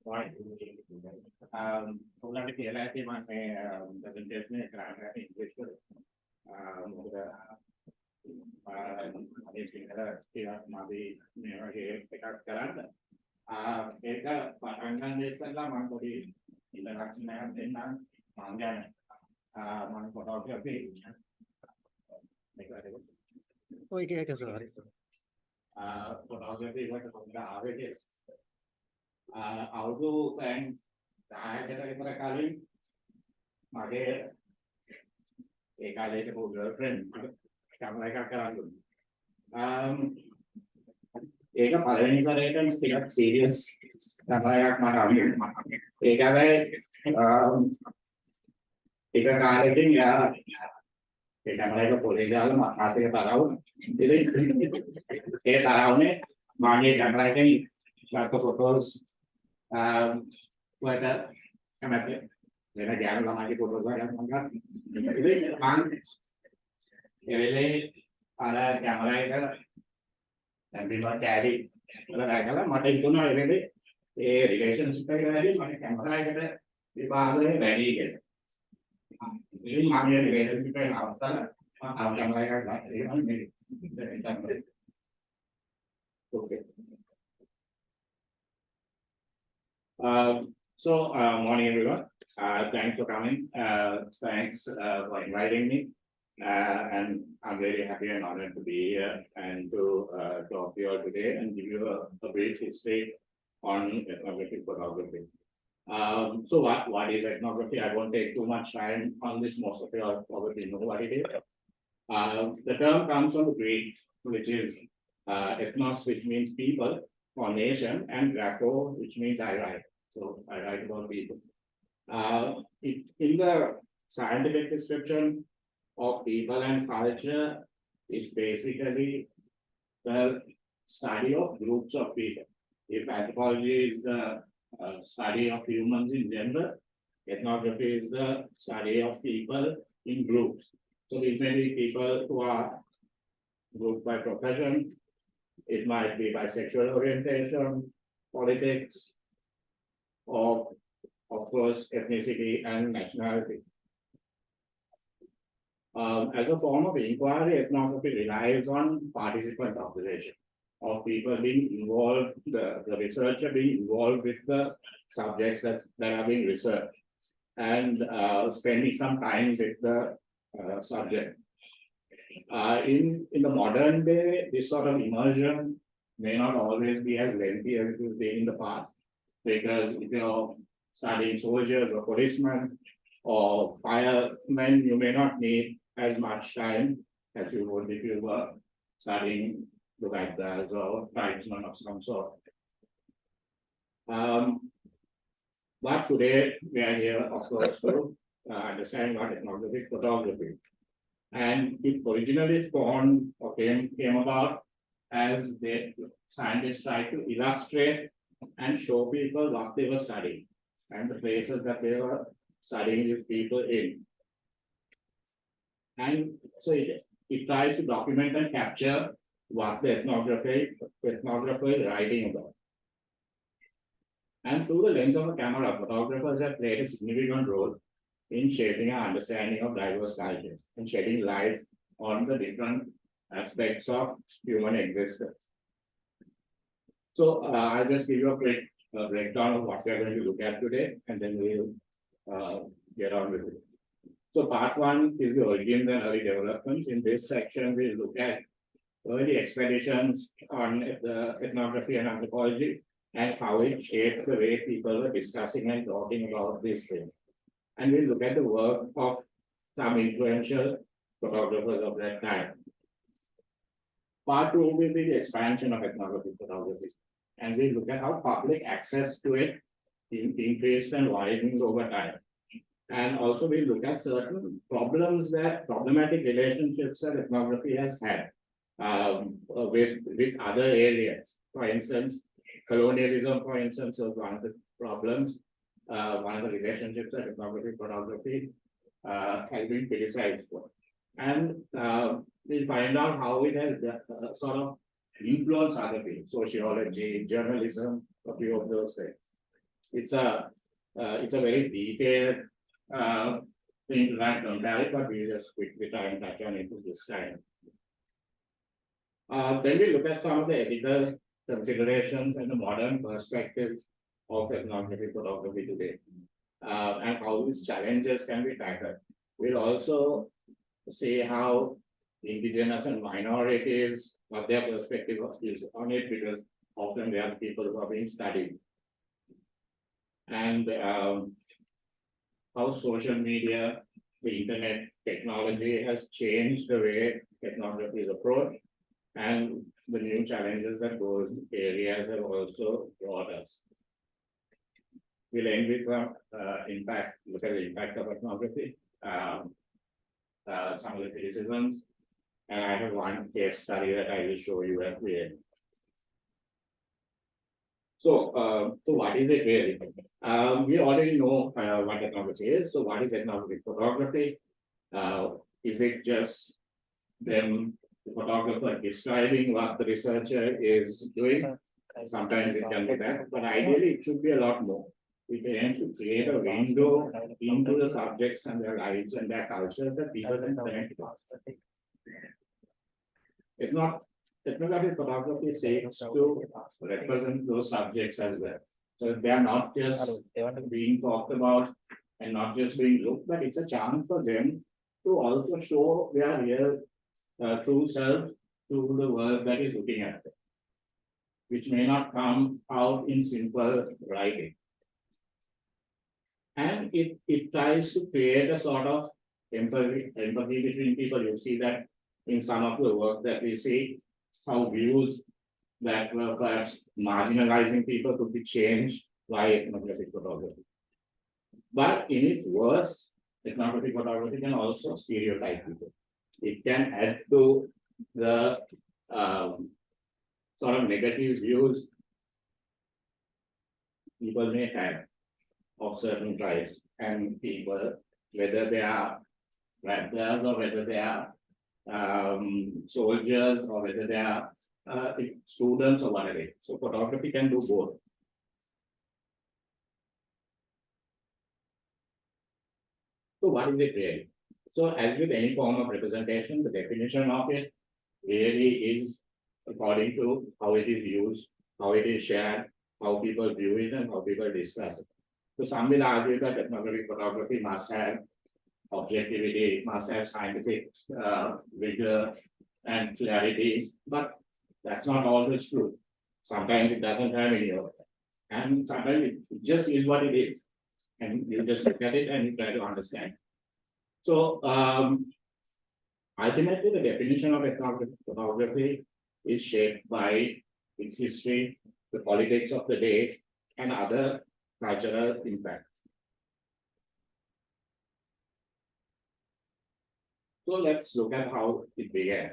Right. Solar PLIT માં મેં presentation એક રાખા English પર મારી එකක් කරන්න ඒක පටන් ගන්න ඉස්සෙල්ලා මම පොඩි introduction එකක් දෙන්නම් මම ගැන මම photography Oh, okay, sorry. photography එකට පොඩ්ඩක් ආවේ අවුරුදු දැන් 10කට විතර කලින් මගේ ඒ කාලේ හිටපු ගර්ල්ෆ්‍රෙන්ඩ් කැමරා එකක් කරන් දුන්නා. ඒක පළවෙනි සැරේට ටිකක් සීරියස් කැමරා එකක් මට අරගෙන ඒක හැබැයි ඒක කාලෙකින් යා ඒ කැමරා එක පොලේ දාලා මම ආතේ තරව ඉතින් ඒ තරවනේ මාගේ කැමරා එකෙන් ගත්ත ෆොටෝස් වලට කැමරා වෙන ගෑනු ළමයිගේ ෆොටෝස් වලට මම ගන්න. ඉතින් මම ඒ වෙලේ අර කැමරා එක දැන් බිමට කැරි වල දාගලා මට හිතුණා ඒ වෙලේ ඒ රිලේෂන්ෂිප් එක වැඩි මම කැමරා එකට විභාගයේ වැඩි කියලා. ඉතින් මම මේ රිලේෂන්ෂිප් එක අවස්ථාව මම කැමරා එකක් ගත්තා. ඒක මම මේ okay. Morning everyone. Thanks for coming. Thanks for inviting me. And I'm very happy and honored to be here and to talk to you all today and give you a brief history on ethnographic photography. So what is ethnography? I won't take too much time on this. Most of you all probably know what it is. The term comes from Greek, which is ethnos, which means people or nation, and grapho, which means I write. So I write about people. In the scientific description of people and culture, it's basically the study of groups of people. If anthropology is the study of humans in general, ethnography is the study of people in groups. So it may be people who are grouped by profession, it might be by sexual orientation, politics, or of course ethnicity and nationality. As a form of inquiry, ethnography relies on participant observation of people being involved, the researcher being involved with the subjects that are being researched and spending some time with the subject. In the modern day, this sort of immersion may not always be as lengthy as it has been in the past, because if you're studying soldiers or policemen or firemen, you may not need as much time as you would if you were studying the Baghdad or tribesmen of some sort. But today we are here, of course, to understand what ethnographic photography. And it originally spawned or came about as the scientists tried to illustrate and show people what they were studying and the places that they were studying with people in. And so it tries to document and capture what the ethnographer is writing about. And through the lens of a camera, photographers have played a significant role in shaping our understanding of diverse cultures and shedding light on the different aspects of human existence. So I'll just give you a quick breakdown of what we're going to look at today, and then we'll get on with it. So part one is the origins and early developments. In this section, we'll look at early expeditions on the ethnography and anthropology and how it shaped the way people were discussing and talking about this thing. And we'll look at the work of some influential photographers of that time. Part two will be the expansion of ethnographic photography. And we'll look at how public access to it increased and widened over time. And also we'll look at certain problematic relationships that ethnography has had with other areas. For instance, colonialism, for instance, was one of the problems. One of the relationships that ethnographic photography has been criticized for. And we'll find out how it has sort of influenced other fields, sociology, journalism, a few of those things. it's a very detailed thing to try and compare it, but we just quickly try and touch on it this time. Then we look at some of the ethical considerations and the modern perspective of ethnographic photography today, and how these challenges can be tackled. We'll also see how indigenous and minorities, what their perspective is on it, because often they are people who are being studied. And how social media, the internet technology has changed the way ethnography is approached, and the new challenges that those areas have also brought us. We'll end with impact, look at the impact of ethnography, some of the criticisms, and I have one case study that I will show you at the end. So what is it really? We already know what ethnography is. So what is ethnographic photography? Is it just them, the photographer describing what the researcher is doing? Sometimes it can be that, but ideally it should be a lot more. It aims to create a window into the subjects and their lives and their cultures that people can connect with. If not, ethnographic photography seeks to represent those subjects as well. So they are not just being talked about and not just being looked, but it's a chance for them to also show their real true self to the world that is looking at them, which may not come out in simple writing. And it tries to create a sort of empathy between people. You see that in some of the work that we see, how views that were perhaps marginalizing people could be changed by ethnographic photography. But in its worst, ethnographic photography can also stereotype people. It can add to the sort of negative views people may have of certain tribes and people, whether they are rappers or whether they are soldiers or whether they are students or whatever. So photography can do both. So what is it really? So as with any form of representation, the definition of it really is according to how it is used, how it is shared, how people view it, and how people discuss it. So some will argue that ethnographic photography must have objectivity, it must have scientific vigor and clarity, but that's not always true. Sometimes it doesn't have any of that. And sometimes it just is what it is. And you just look at it and you try to understand. So ultimately, the definition of ethnographic photography is shaped by its history, the politics of the day, and other cultural impacts. So let's look at how it began.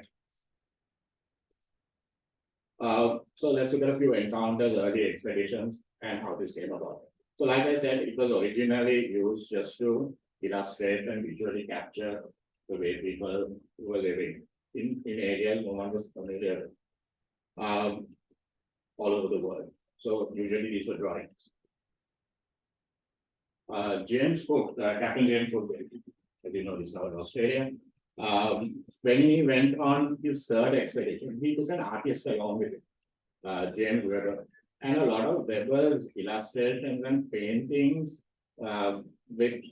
So let's look at a few encounters, early expeditions, and how this came about. So like I said, it was originally used just to illustrate and visually capture the way people were living in areas no one was familiar with, all over the world. So usually these were drawings. James Cook, Captain James Cook, as you know, he's now in Australia. When he went on his third expedition, he took an artist along with him, James Weber, and a lot of Weber's illustrations and paintings with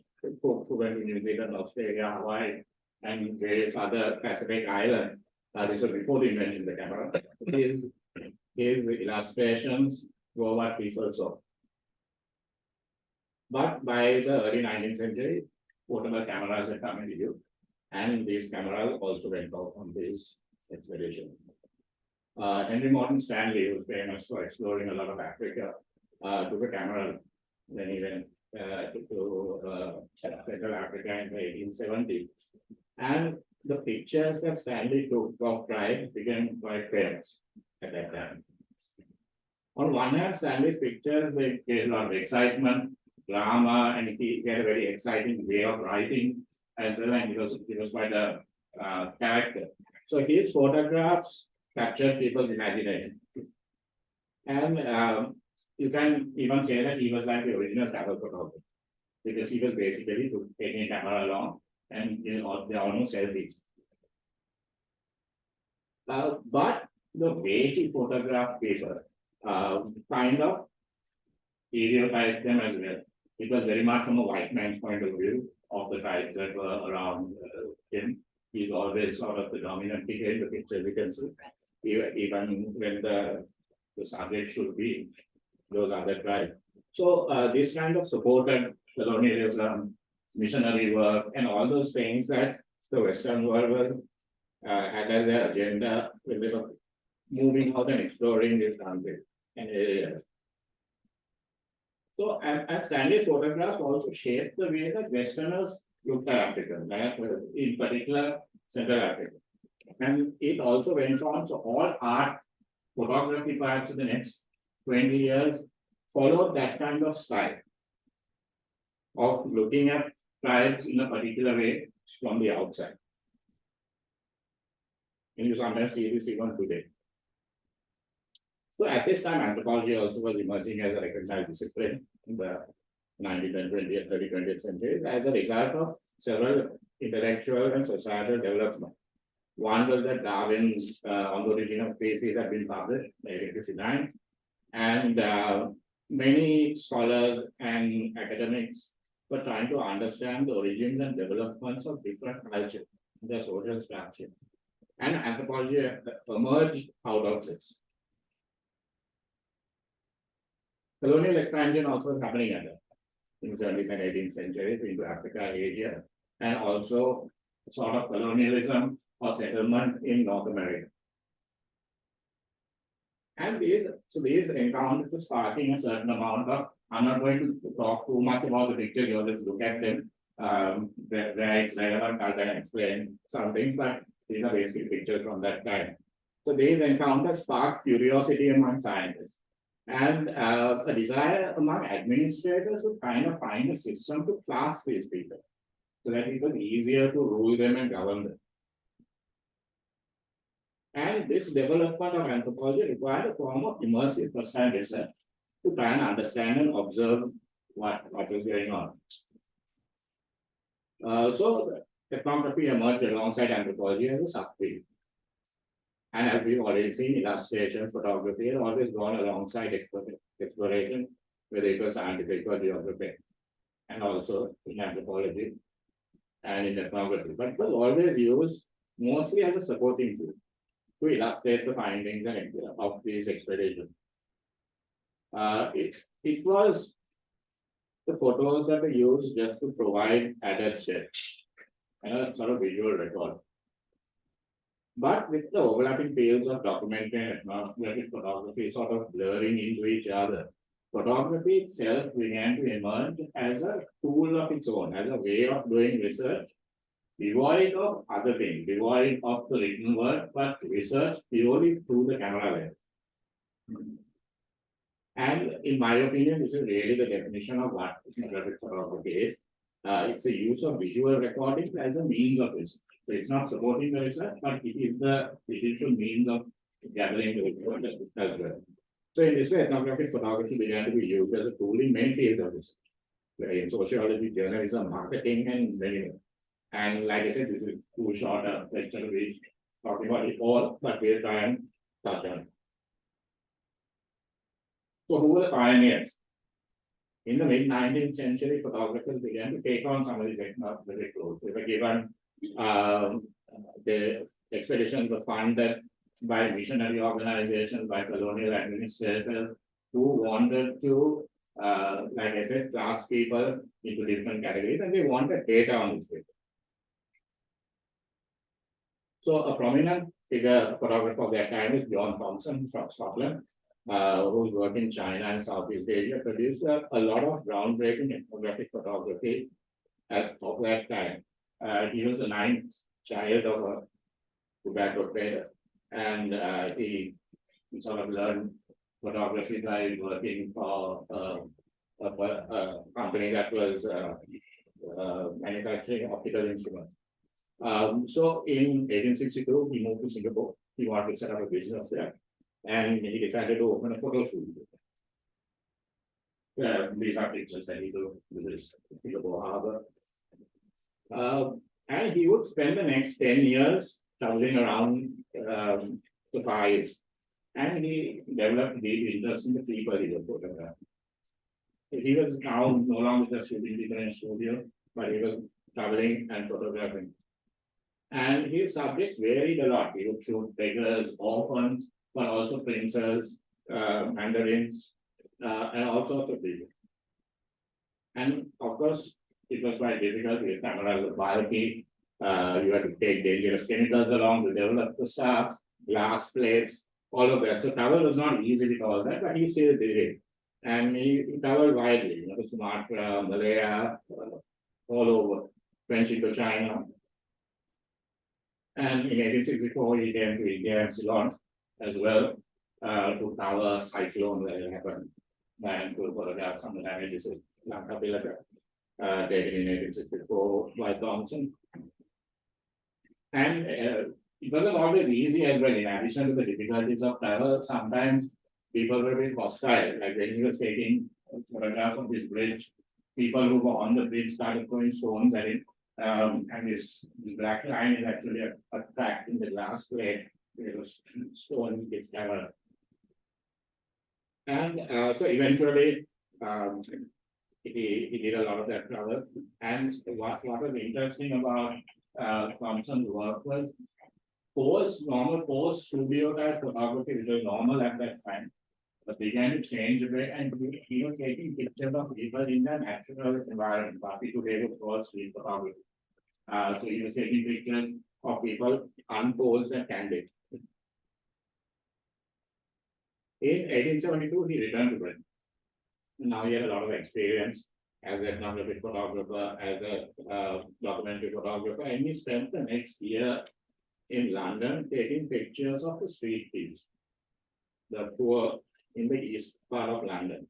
Cook who went to New Zealand, Australia, Hawaii, and various other Pacific islands. This was before the invention of the camera. His illustrations were what people saw. But by the early 19th century, portable cameras had come into use, and these cameras also went out on this expedition. Henry Morton Stanley, who was famous for exploring a lot of Africa, took a camera when he went to Central Africa in the 1870s. And the pictures that Stanley took of tribes became quite famous at that time. On one hand, Stanley's pictures, they gave a lot of excitement, drama, and he had a very exciting way of writing as well, and he was quite a character. So his photographs captured people's imagination. And you can even say that he was like the original travel photographer, because he was basically taking a camera along and they almost selfies. But the way he photographed people kind of stereotyped them as well. It was very much from a white man's point of view of the types that were around him. He's always sort of the dominant figure in the picture, we can see, even when the subject should be those other tribes. So this kind of supported colonialism, missionary work, and all those things that the Western world was had as their agenda when they were moving out and exploring this country and areas. So, and Stanley's photographs also shaped the way that Westerners looked at Africa, in particular Central Africa. And it also went on, so all art, photography perhaps in the next 20 years followed that kind of style of looking at tribes in a particular way from the outside. And you sometimes see this even today. So at this time, anthropology also was emerging as a recognized discipline in the 19th and 20th, early 20th century as a result of several intellectual and societal development. One was that Darwin's On the Origin of Species had been published in 1859, and many scholars and academics were trying to understand the origins and developments of different cultures, their social structure. And anthropology emerged out of this. Colonial expansion also was happening in the 17th and 18th centuries into Africa, Asia, and also sort of colonialism or settlement in North America. And these encounters were sparking a certain amount of, I'm not going to talk too much about the picture, you just look at them, where it's relevant, I'll then explain something, but these are basic pictures from that time. So these encounters sparked curiosity among scientists and a desire among administrators to kind of find a system to class these people so that it was easier to rule them and govern them. And this development of anthropology required a form of immersive first-hand research to try and understand and observe what was going on. So ethnography emerged alongside anthropology as a subfield. And as we've already seen, illustration, photography has always gone alongside exploration, whether it was scientific or geography, and also in anthropology and in ethnography. But it was always used mostly as a supporting tool to illustrate the findings of these expeditions. It was the photos that were used just to provide added depth and a sort of visual record. But with the overlapping fields of documentary and ethnographic photography sort of blurring into each other, photography itself began to emerge as a tool of its own, as a way of doing research, devoid of other things, devoid of the written word, but research purely through the camera lens. And in my opinion, this is really the definition of what ethnographic photography is. It's a use of visual recording as a means of research. So it's not supporting the research, but it is the means of gathering the report as well. So in this way, ethnographic photography began to be used as a tool in many fields of research, in sociology, journalism, marketing, and many more. And like I said, this is too short a lecture to be talking about it all, but we'll try and touch on it. So who were the pioneers? In the mid-19th century, photographers began to take on some of these ethnographic roles. They were given the expeditions were funded by missionary organizations, by colonial administrators who wanted to, like I said, class people into different categories, and they wanted data on these people. So a prominent figure, photographer of that time is John Thompson from Scotland, whose work in China and Southeast Asia produced a lot of groundbreaking ethnographic photography of that time. He was the 9th child of a tobacco trader, and he sort of learned photography by working for a company that was manufacturing optical instruments. So in 1862, he moved to Singapore. He wanted to set up a business there, and he decided to open a photo studio. these are pictures that he took with his Colombo Harbor. And he would spend the next 10 years traveling around the Far East. And he developed deep interest in the people he was photographing. He was now no longer just shooting people in a studio, but he was traveling and photographing. And his subjects varied a lot. He would shoot beggars, orphans, but also princes, mandarins, and all sorts of people. And of course, it was quite difficult. His cameras were bulky. You had to take dangerous chemicals along to develop the stuff, glass plates, all of that. So travel was not easy with all that, but he still did it. And he traveled widely, Sumatra, Malaya, all over, French Indochina. And in 1864, he came to India and Ceylon as well to cover cyclone that had happened and to photograph some of the damages of Lanka Pilaka, taken in 1864 by Thompson. And it wasn't always easy as well. In addition to the difficulties of travel, sometimes people were a bit hostile. Like when he was taking photographs of this bridge, people who were on the bridge started throwing stones at it. And this black line is actually a crack in the glass plate. It was stone gets covered. And so eventually, he did a lot of that travel. And what was interesting about Thompson's work was normal pose studio type photography, which was normal at that time, but began to change a bit, and he was taking pictures of people in the natural environment. Partly today would call street photography. So he was taking pictures of people unposed and candid. In 1872, he returned to Britain. Now he had a lot of experience as an ethnographic photographer, as a documentary photographer, and he spent the next year in London taking pictures of the street kids, the poor in the east part of London.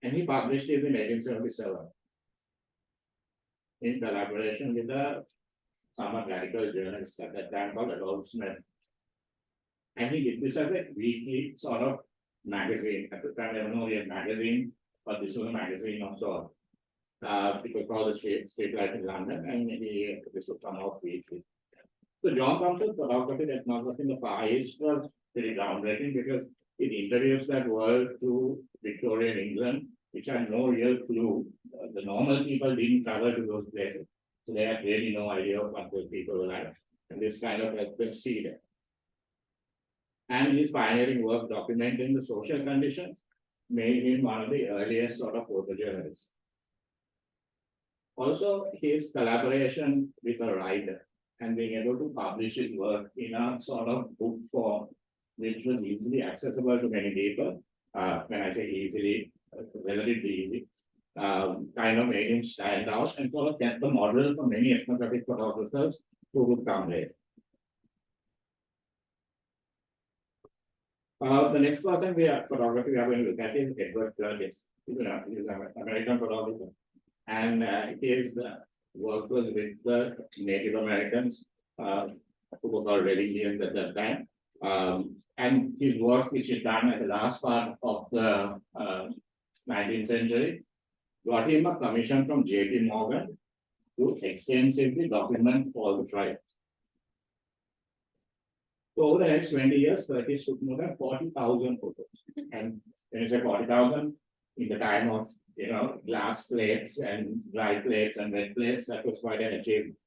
And he published this in 1877 in collaboration with a somewhat radical journalist at that time called Adolph Smith. And he did this as a weekly sort of magazine. At the time, there was no real magazine, but this was a magazine of sorts. It was called the Street Life in London, and this would come out weekly. So John Thompson's photography ethnography in the Far East was pretty groundbreaking because it introduced that world to Victorian England, which had no real clue. The normal people didn't travel to those places, so they had really no idea of what those people were like. And this kind of helped them see that. And his pioneering work documenting the social conditions made him one of the earliest sort of photojournalists. Also, his collaboration with a writer and being able to publish his work in a sort of book form, which was easily accessible to many people. When I say easily, relatively easy, kind of made him stand out and sort of get the model for many ethnographic photographers who would come later. The next person we are going to look at is Edward Curtis. He's an American photographer. And his work was with the Native Americans, who were called Red Indians at that time. And his work, which is done at the last part of the 19th century, got him a commission from J.P. Morgan to extensively document all the tribes. So over the next 20 years, Curtis took more than 40,000 photos. And when you say 40,000, in the time of glass plates and dry plates and wet plates, that was quite an achievement.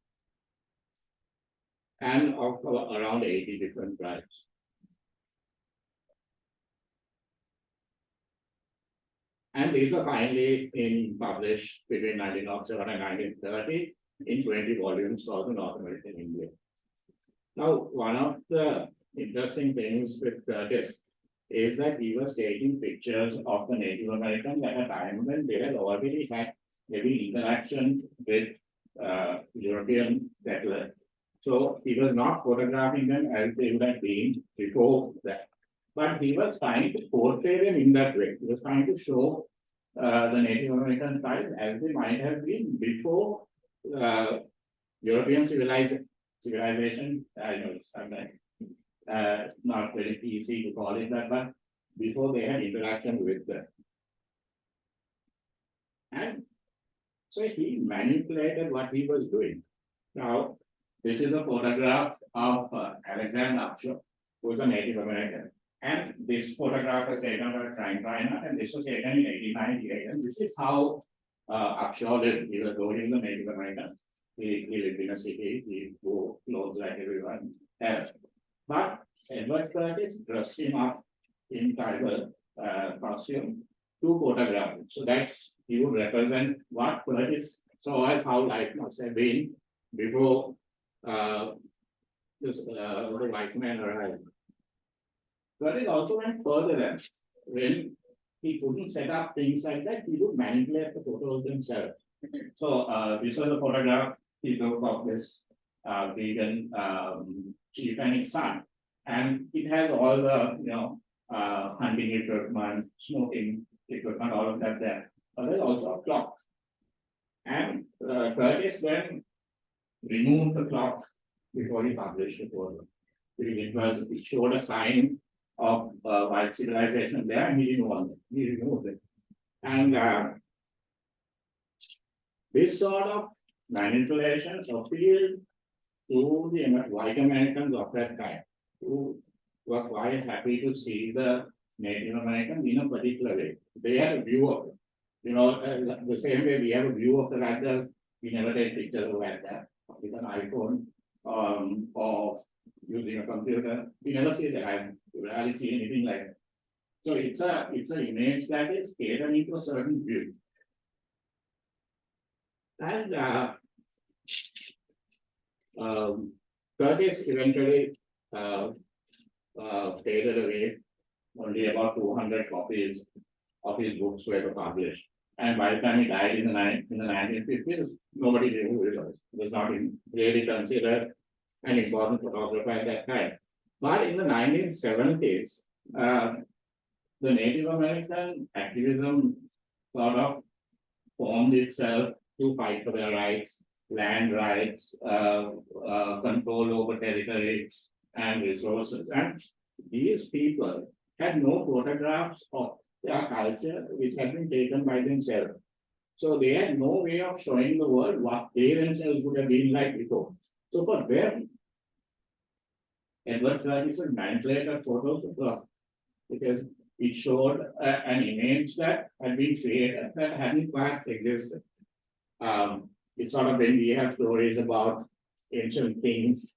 And of around 80 different tribes. And these were finally published between 1907 and 1930 in 20 volumes called the North American India. Now, one of the interesting things with Curtis is that he was taking pictures of the Native Americans at a time when they had already had heavy interaction with European settlers. So he was not photographing them as they would have been before that. But he was trying to portray them in that way. He was trying to show the Native American tribes as they might have been before European civilization. I know it's sometimes not very easy to call it that, but before they had interaction with them. And so he manipulated what he was doing. Now, this is a photograph of Alexander Upshaw, who was a Native American. And this photograph was taken by Frank Reiner, and this was taken in 1898. And this is how Upshaw lived. He was born in the Native American. He lived in a city, he wore clothes like everyone else. But Edward Curtis dressed him up in tribal costume to photograph him. So that's, he would represent what Curtis saw as how life must have been before the white man arrived. Curtis also went further than when he couldn't set up things like that, he would manipulate the photos himself. So this was a photograph he took of this vegan chief and his son. And it has all the, hunting equipment, smoking equipment, all of that there. But there's also a clock. And Curtis then removed the clock before he published the photo. It showed a sign of white civilization there, and he removed it. And this sort of manipulation appealed to the white Americans of that time, who were quite happy to see the Native American in a particular way. They had a view of it. The same way we have a view of the Raptors, we never take pictures of that with an iPhone or using a computer. We never see that. You rarely see anything like that. So it's an image that is catering to a certain view. And Curtis eventually faded away. Only about 200 copies of his books were published. And by the time he died in the 1950s, nobody knew who he was. He was not really considered an important photographer at that time. But in the 1970s, the Native American activism sort of formed itself to fight for their rights, land rights, control over territories and resources. And these people had no photographs of their culture which had been taken by themselves. So they had no way of showing the world what they themselves would have been like before. So for them, Edward Curtis manipulated photos of God because it showed an image that had been created that hadn't quite existed. It's sort of when we have stories about ancient kings,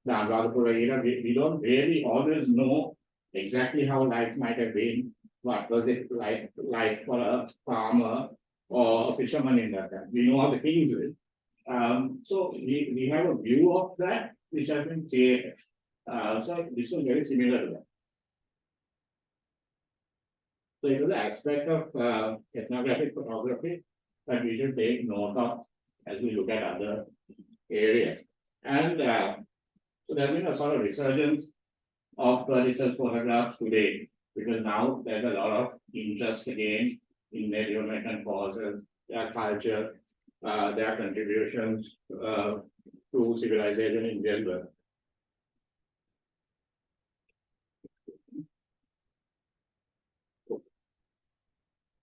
the Anuradhapura era, we don't really always know exactly how life might have been. What was it like for a farmer or a fisherman in that time? We know how the kings live. So we have a view of that which has been created. So this was very similar to that. So it was an aspect of ethnographic photography that we should take note of as we look at other areas. And so there's been a sort of resurgence of Curtis's photographs today, because now there's a lot of interest again in Native American causes, their culture, their contributions to civilization in general.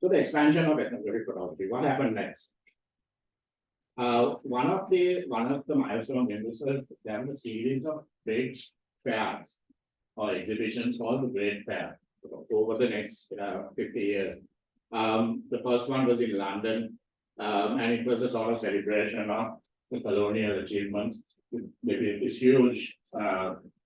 So the expansion of ethnographic photography, what happened next? One of the milestone episodes, there was a series of great fairs or exhibitions called the Great Fair over the next 50 years. The first one was in London, and it was a sort of celebration of the colonial achievements. Maybe this huge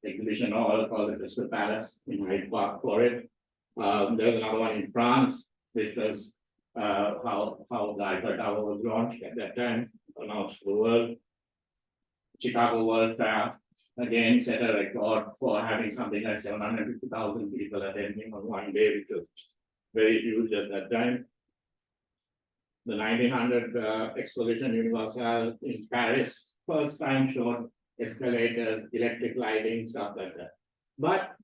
exhibition hall called the Crystal Palace in Hyde Park for it. There's another one in France, which was how the Eiffel Tower was launched at that time, announced to the world. Chicago World Fair again set a record for having something like 750,000 people attending on one day, which was very huge at that time. The 1900 Exposition Universelle in Paris, first time showed escalators, electric lighting, stuff like that. But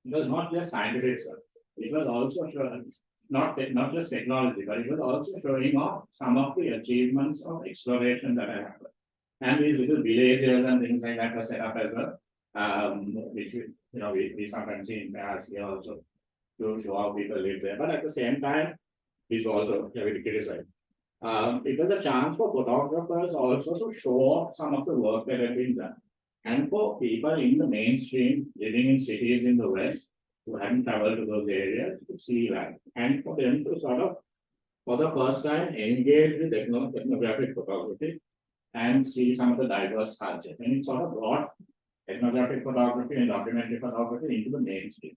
it was not just scientific stuff. It was also showing, not just technology, but it was also showing off some of the achievements of exploration that had happened. And these little villages and things like that were set up as well, which we sometimes see in Paris here also to show how people live there. But at the same time, these were also heavily criticized. It was a chance for photographers also to show some of the work that had been done. And for people in the mainstream living in cities in the West who hadn't traveled to those areas to see that. And for them to sort of, for the first time, engage with ethnographic photography and see some of the diverse cultures. And it sort of brought ethnographic photography and documentary photography into the mainstream.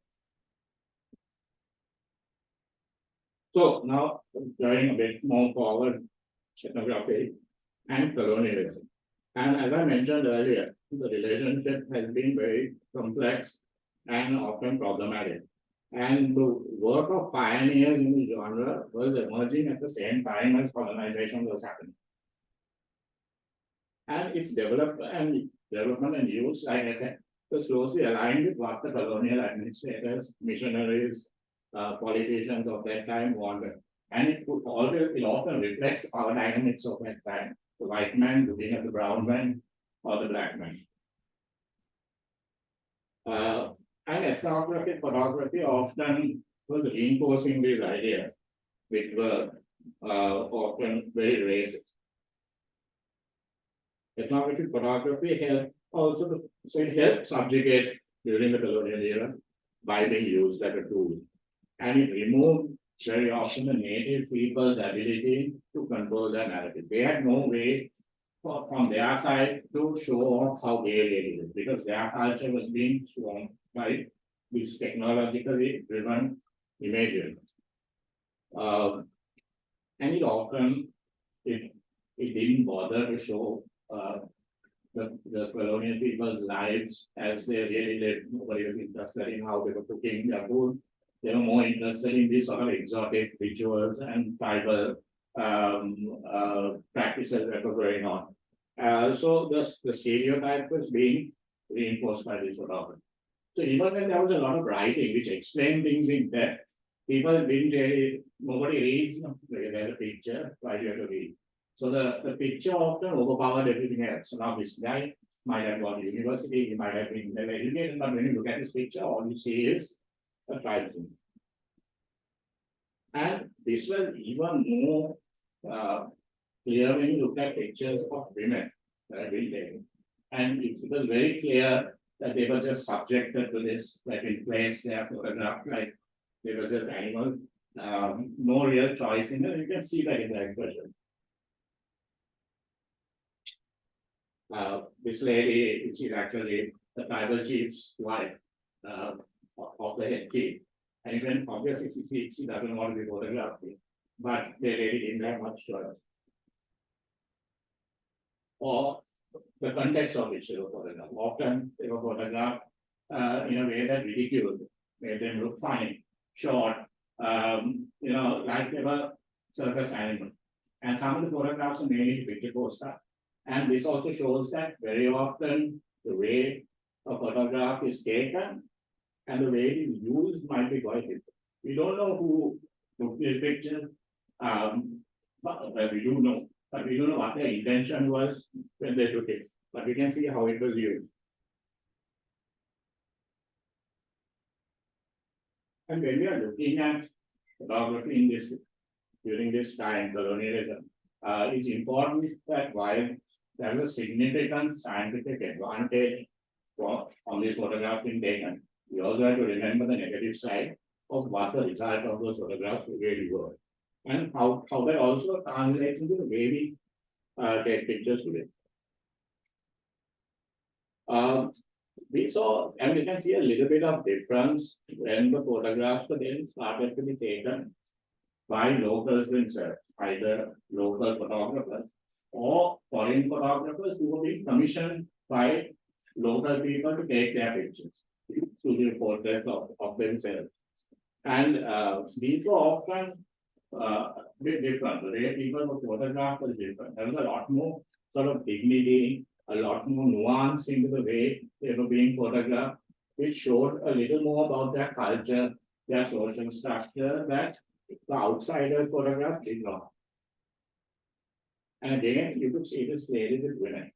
So now going a bit more forward, ethnography and colonialism. And as I mentioned earlier, the relationship has been very complex and often problematic. And the work of pioneers in the genre was emerging at the same time as colonization was happening. And its development and use, like I said, was closely aligned with what the colonial administrators, missionaries, politicians of that time wanted. And it often reflects power dynamics of that time. The white man looking at the brown man or the black man. And ethnographic photography often was reinforcing these ideas, which were often very racist. Ethnographic photography helped also, so it helped subjugate during the colonial era by being used as a tool. And it removed very often the native people's ability to control their narrative. They had no way from their side to show off how they really live, because their culture was being swarmed by these technologically driven images. And it often, it didn't bother to show the colonial people's lives as they really lived. Nobody was interested in how they were cooking their food. They were more interested in these sort of exotic rituals and tribal practices that were going on. So the stereotype was being reinforced by this photography. So even when there was a lot of writing which explained things in depth, people didn't really, nobody reads, there's a picture, why do you have to read? So the picture often overpowered everything else. So now this guy might have gone to university, he might have been well educated, but when you look at this picture, all you see is a tribesman. And this was even more clear when you look at pictures of women that have been taken. And it was very clear that they were just subjected to this, like in place, they are photographed like they were just animals, no real choice in it. You can see that in the expression. This lady, she's actually the tribal chief's wife of the head chief. And even obviously she doesn't want to be photographed, but they really didn't have much choice. Or the context of which they were photographed. Often they were photographed in a way that ridiculed, made them look funny, short, like they were circus animals. And some of the photographs are made in picture postcard. And this also shows that very often the way a photograph is taken and the way it is used might be quite different. We don't know who took this picture, but we do know. But we don't know what their intention was when they took it. But we can see how it was used. And when we are looking at photography in this during this time, colonialism, it's important that while there was significant scientific advantage on these photographs being taken, we also have to remember the negative side of what the result of those photographs really were. And how that also translates into the way we take pictures today. We saw, and we can see a little bit of difference when the photographs were then started to be taken by locals themselves, either local photographers or foreign photographers who were being commissioned by local people to take their pictures to the portraits of themselves. And these were often a bit different. The way people were photographed was different. There was a lot more sort of dignity, a lot more nuance into the way they were being photographed, which showed a little more about their culture, their social structure that the outsider photograph did not. And again, you could see this clearly with women.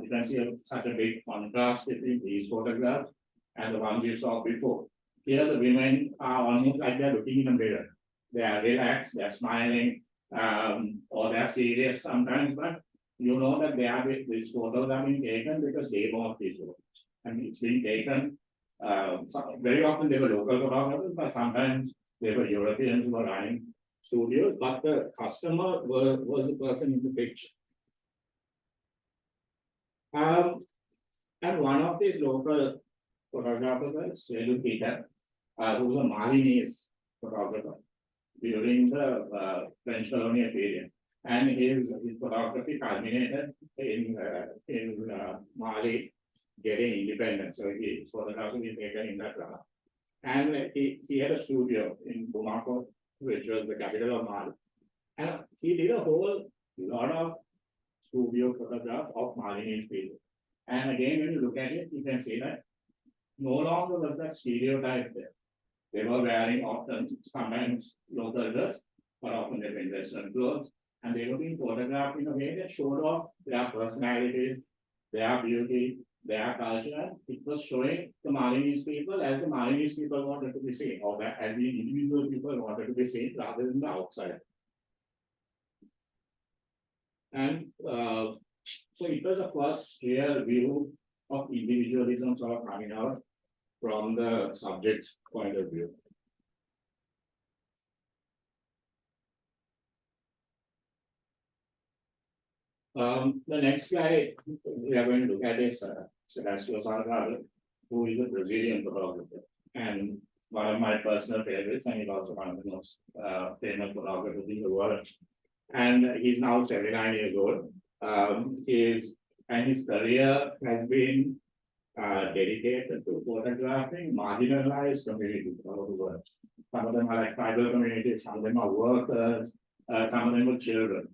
You can see such a big contrast between these photographs and the ones you saw before. Here, the women are almost like they're looking in a mirror. They are relaxed, they're smiling, or they're serious sometimes, but you know that these photos are being taken because they want these photos. And it's being taken, very often they were local photographers, but sometimes they were Europeans who were running studios, but the customer was the person in the picture. And one of these local photographers was Peter, who was a Malinese photographer during the French colonial period. And his photography culminated in Mali getting independence. So his photographs were taken in that round. And he had a studio in Bamako, which was the capital of Mali. And he did a whole lot of studio photographs of Malinese people. And again, when you look at it, you can see that no longer was that stereotype there. They were wearing often, sometimes local dress, but often they were in Western clothes. And they were being photographed in a way that showed off their personalities, their beauty, their culture. It was showing the Malinese people as the Malinese people wanted to be seen, or that as the individual people wanted to be seen rather than the outside. And so it was a first real view of individualism sort of coming out from the subject's point of view. The next guy we are going to look at is Sociology, who is a Brazilian photographer and one of my personal favorites, and he's also one of the most famous photographers in the world. And he's now 79 years old. His career has been dedicated to photographing marginalized communities all over the world. Some of them are like tribal communities, some of them are workers, some of them are children.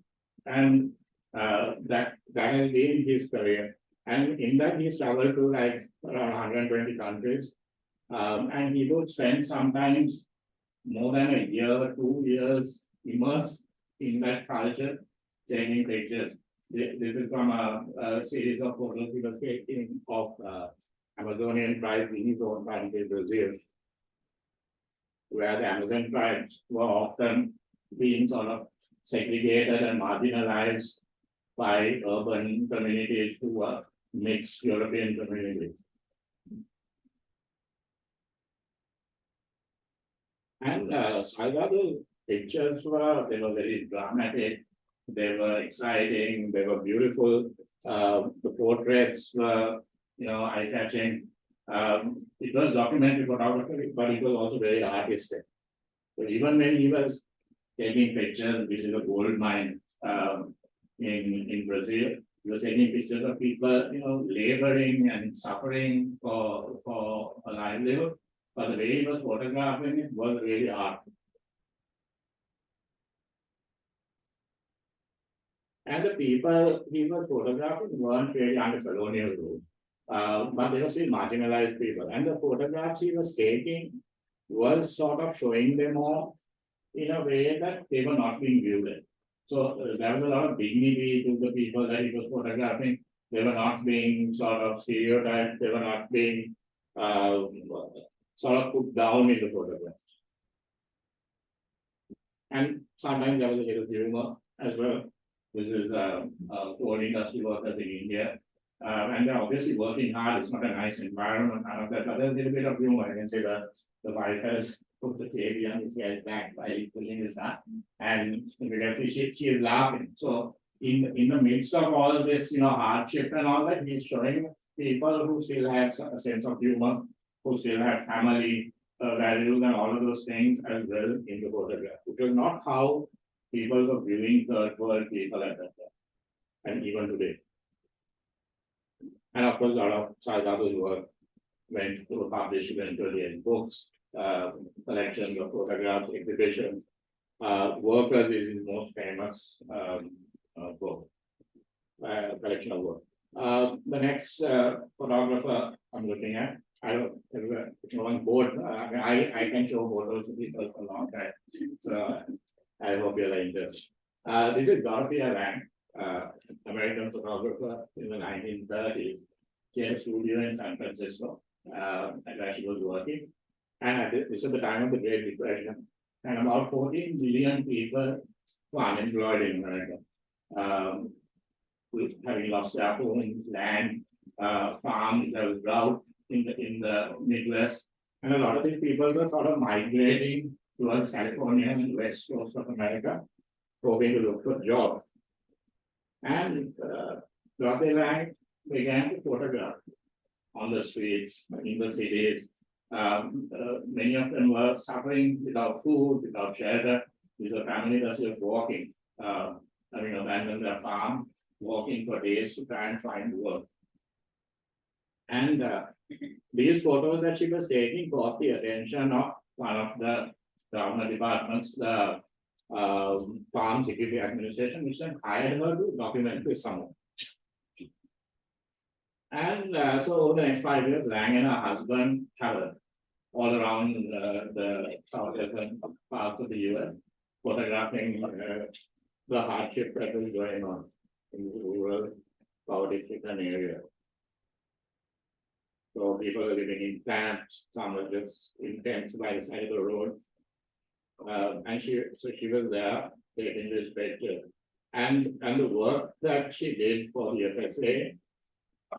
And that has been his career. And in that, he's traveled to like around 120 countries. And he would spend sometimes more than a year, 2 years immersed in that culture, taking pictures. This is from a series of photos he was taking of Amazonian tribes in his own country, Brazil, where the Amazon tribes were often being sort of segregated and marginalized by urban communities who were mixed European communities. And Salvador's pictures were very dramatic, they were exciting, they were beautiful. The portraits were, eye-catching. It was documentary photography, but it was also very artistic. So even when he was taking pictures, this is a gold mine in Brazil, he was taking pictures of people, laboring and suffering for a livelihood. But the way he was photographing it was really art. And the people he was photographing weren't really under colonial rule, but they were still marginalized people. And the photographs he was taking was sort of showing them off in a way that they were not being viewed. So there was a lot of dignity to the people that he was photographing. They were not being sort of stereotyped. They were not being sort of put down in the photographs. And sometimes there was a little humor as well. This is coal industry workers in India. And they're obviously working hard. It's not a nice environment, none of that, but there's a little bit of humor. You can say the wife has put the baby on his head back by pulling his hat, and you can see she is laughing. So in the midst of all of this, hardship and all that, he's showing people who still have a sense of humor, who still have family values and all of those things as well in the photograph, which was not how people were viewing third world people at that time, and even today. And of course, a lot of Salvador's work went to publish eventually in books, collections of photographs, exhibitions. Workers is his most famous book, collection of work. The next photographer I'm looking at, I don't, if no one's bored, I can show photos of people for a long time. So I hope you're interested. This is Dorothea Lange, American photographer in the 1930s. She had a studio in San Francisco, and where she was working. And this was the time of the Great Depression. and about 14 million people were unemployed in America. With having lost their home, land, farms, there was drought in the Midwest, and a lot of these people were sort of migrating towards California and the west coast of America, hoping to look for jobs. And Dorothy Lang began to photograph on the streets, in the cities. Many of them were suffering without food, without shelter. These were families that were just walking, having abandoned their farm, walking for days to try and find work. And these photos that she was taking caught the attention of one of the government departments, the Farm Security Administration, which then hired her to document this somewhere. And so over the next 5 years, Lang and her husband traveled all around the southern parts of the US, photographing the hardship that was going on in the rural, poverty-stricken area. So people are living in camps, some are just in tents by the side of the road. And she was there taking this picture. And the work that she did for the FSA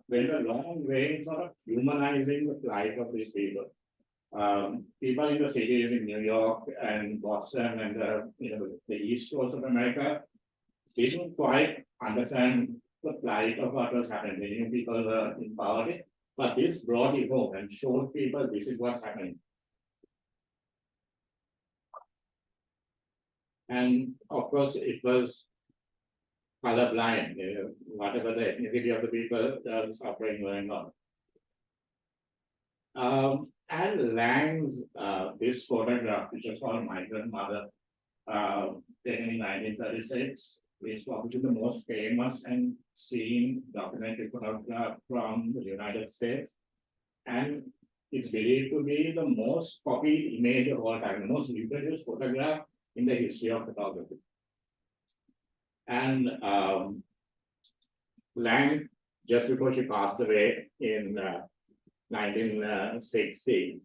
went a long way in sort of humanizing the plight of these people. People in the cities in New York and Boston and the East Coast of America didn't quite understand the plight of what was happening. People were in poverty, but this brought it home and showed people this is what's happening. And of course, it was colorblind, whatever the ethnicity of the people, there was suffering going on. And Lang's this photograph, which was called Migrant Mother, taken in 1936, is probably the most famous and seen documentary photograph from the United States. And it's believed to be the most copied image of all time, the most reproduced photograph in the history of photography. And Lang, just before she passed away in 1960,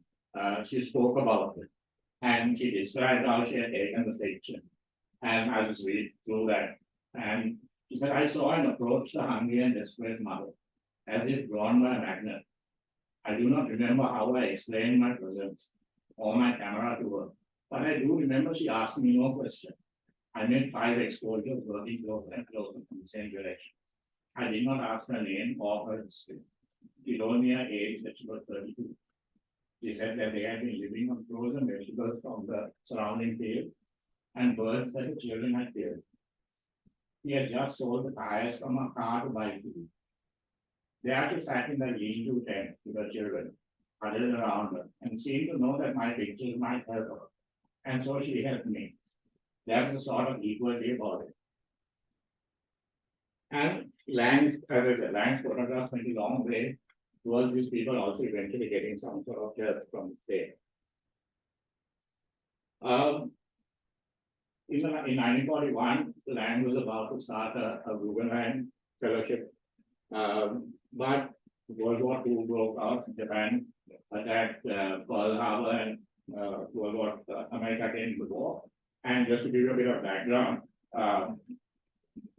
she spoke about it. And she described how she had taken the picture. And I'll just read through that. And she said, I saw and approached the hungry and desperate mother, as if drawn by a magnet. I do not remember how I explained my presence or my camera to her, but I do remember she asked me no question. I made 5 exposures working closer and closer in the same direction. I did not ask her name or her history. She told me her age, that she was 32. She said that they had been living on frozen vegetables from the surrounding field and birds that the children had killed. He had just sold the tires from a car to buy food. They actually sat in the lean-to tent with the children, huddled around her, and seemed to know that my pictures might help her. And so she helped me. There was a sort of equality about it. And Lang's photographs went a long way towards these people also eventually getting some sort of help from the state. In 1941, Lang was about to start a Guggenheim Fellowship, but World War II broke out. Japan attacked Pearl Harbor, and America came to the war. And just to give you a bit of background,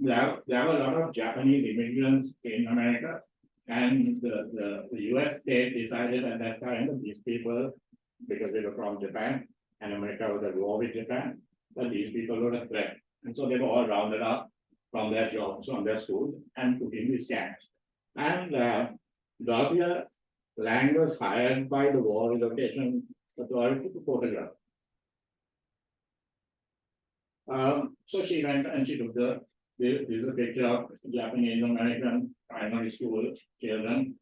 there were a lot of Japanese immigrants in America, and the US state decided at that time that these people, because they were from Japan, and America was at war with Japan, that these people were a threat. And so they were all rounded up from their jobs, from their schools, and put in these camps. And Dorothy Lang was hired by the War Relocation Authority to photograph. So she went and she took this is a picture of Japanese American primary school children,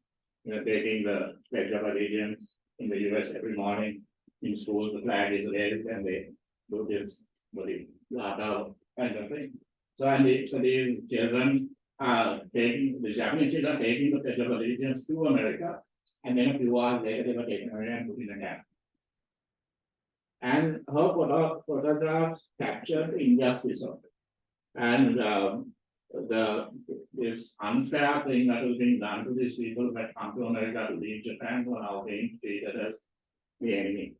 taking the Pledge of Allegiance in the US every morning in schools. The flag is raised and they do this kind of thing. So these children are taking the Japanese children taking the Pledge of Allegiance to America, and then a few hours later they were taken away and put in a camp. And her photographs captured the injustice of it. And this unfair thing that was being done to these people who had come to America to leave Japan were now being treated as the enemy.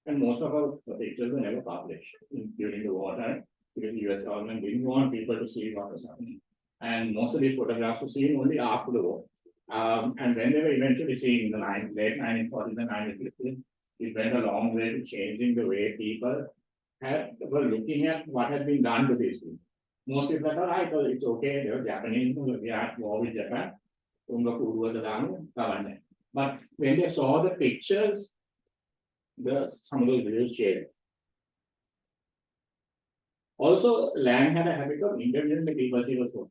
And most of our pictures were never published during the wartime because the US government didn't want people to see what was happening. And most of these photographs were seen only after the war. And when they were eventually seen in the late 1940s and 1950s, it went a long way to changing the way people were looking at what had been done to these people. Most people thought, right, well, it's okay, they were Japanese, we had war with Japan. But when they saw the pictures, some of those views changed. Also, Lang had a habit of interviewing the people she was with,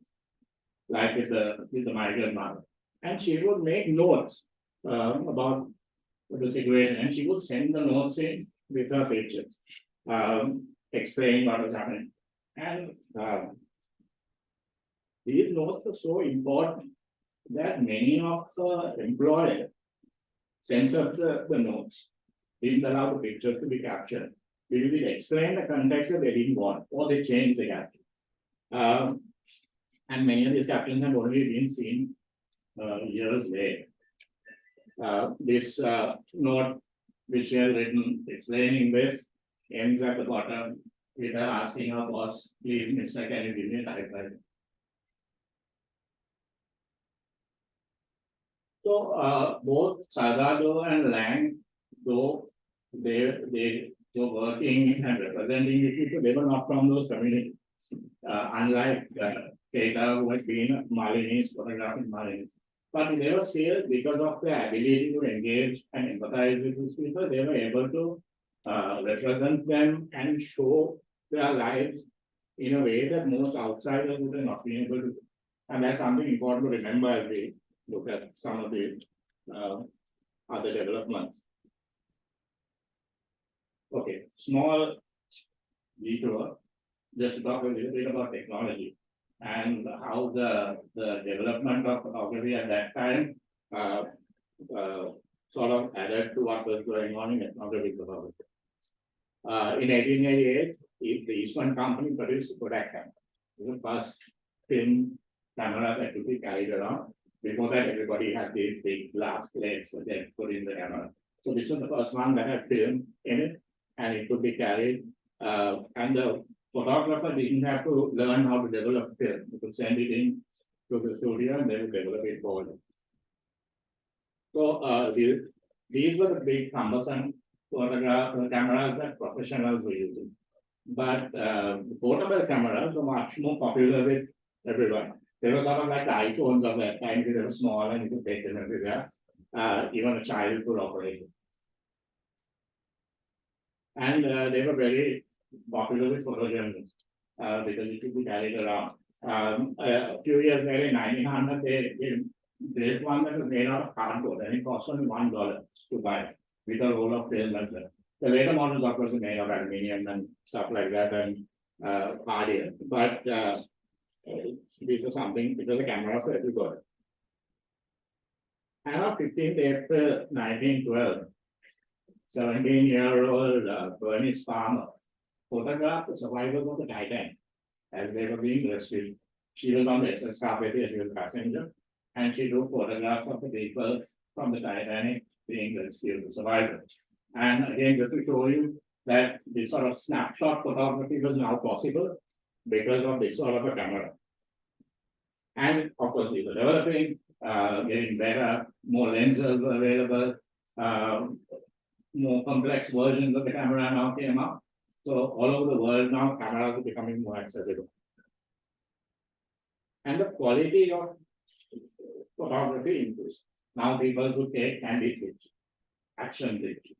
like with the migrant mother. And she would make notes about the situation, and she would send the notes in with her pictures, explaining what was happening. And these notes were so important that many of the employers censored the notes, didn't allow the pictures to be captured. Because it explained the context that they didn't want, or they changed the caption. And many of these captions have only been seen years later. This note, which she has written explaining this, ends at the bottom with her asking her boss, please, Mr. Can you give me a typewriter? So both Salgado and Lang, though they were working and representing the people, they were not from those communities. Unlike Keita, who had been Malinese, photographic Malinese. But they were still, because of their ability to engage and empathize with these people, they were able to represent them and show their lives in a way that most outsiders would have not been able to do. And that's something important to remember as we look at some of the other developments. Okay, small detour, just to talk a little bit about technology and how the development of photography at that time sort of added to what was going on in ethnographic photography. In 1888, the Eastman Company produced the Kodak camera. It was the first film camera that could be carried around. Before that, everybody had these big glass plates that they put in the camera. So this was the first one that had film in it, and it could be carried. And the photographer didn't have to learn how to develop film. You could send it in to the studio and they would develop it for you. So these were the big cumbersome cameras that professionals were using. But the portable cameras were much more popular with everyone. They were sort of like the iPhones of that time. They were small and you could take them everywhere. Even a child could operate it. And they were very popular with photojournalists because it could be carried around. A few years later, in 1900, they built one that was made out of cardboard, and it cost only $1 to buy with a roll of film and the later models, of course, are made of aluminium and stuff like that and hardier. But this was something, it was a camera for everybody. And on 15th April 1912, 17-year-old Bernice Farmer photographed the survivors of the Titanic as they were being rescued. She was on the SS Carpathia, she was a passenger, and she took photographs of the people from the Titanic being rescued, the survivors. And again, just to show you that this sort of snapshot photography was now possible because of this sort of a camera. And of course, we were developing, getting better, more lenses were available, more complex versions of the camera now came out. So all over the world now, cameras are becoming more accessible. And the quality of photography increased. Now people could take candid pictures, action pictures,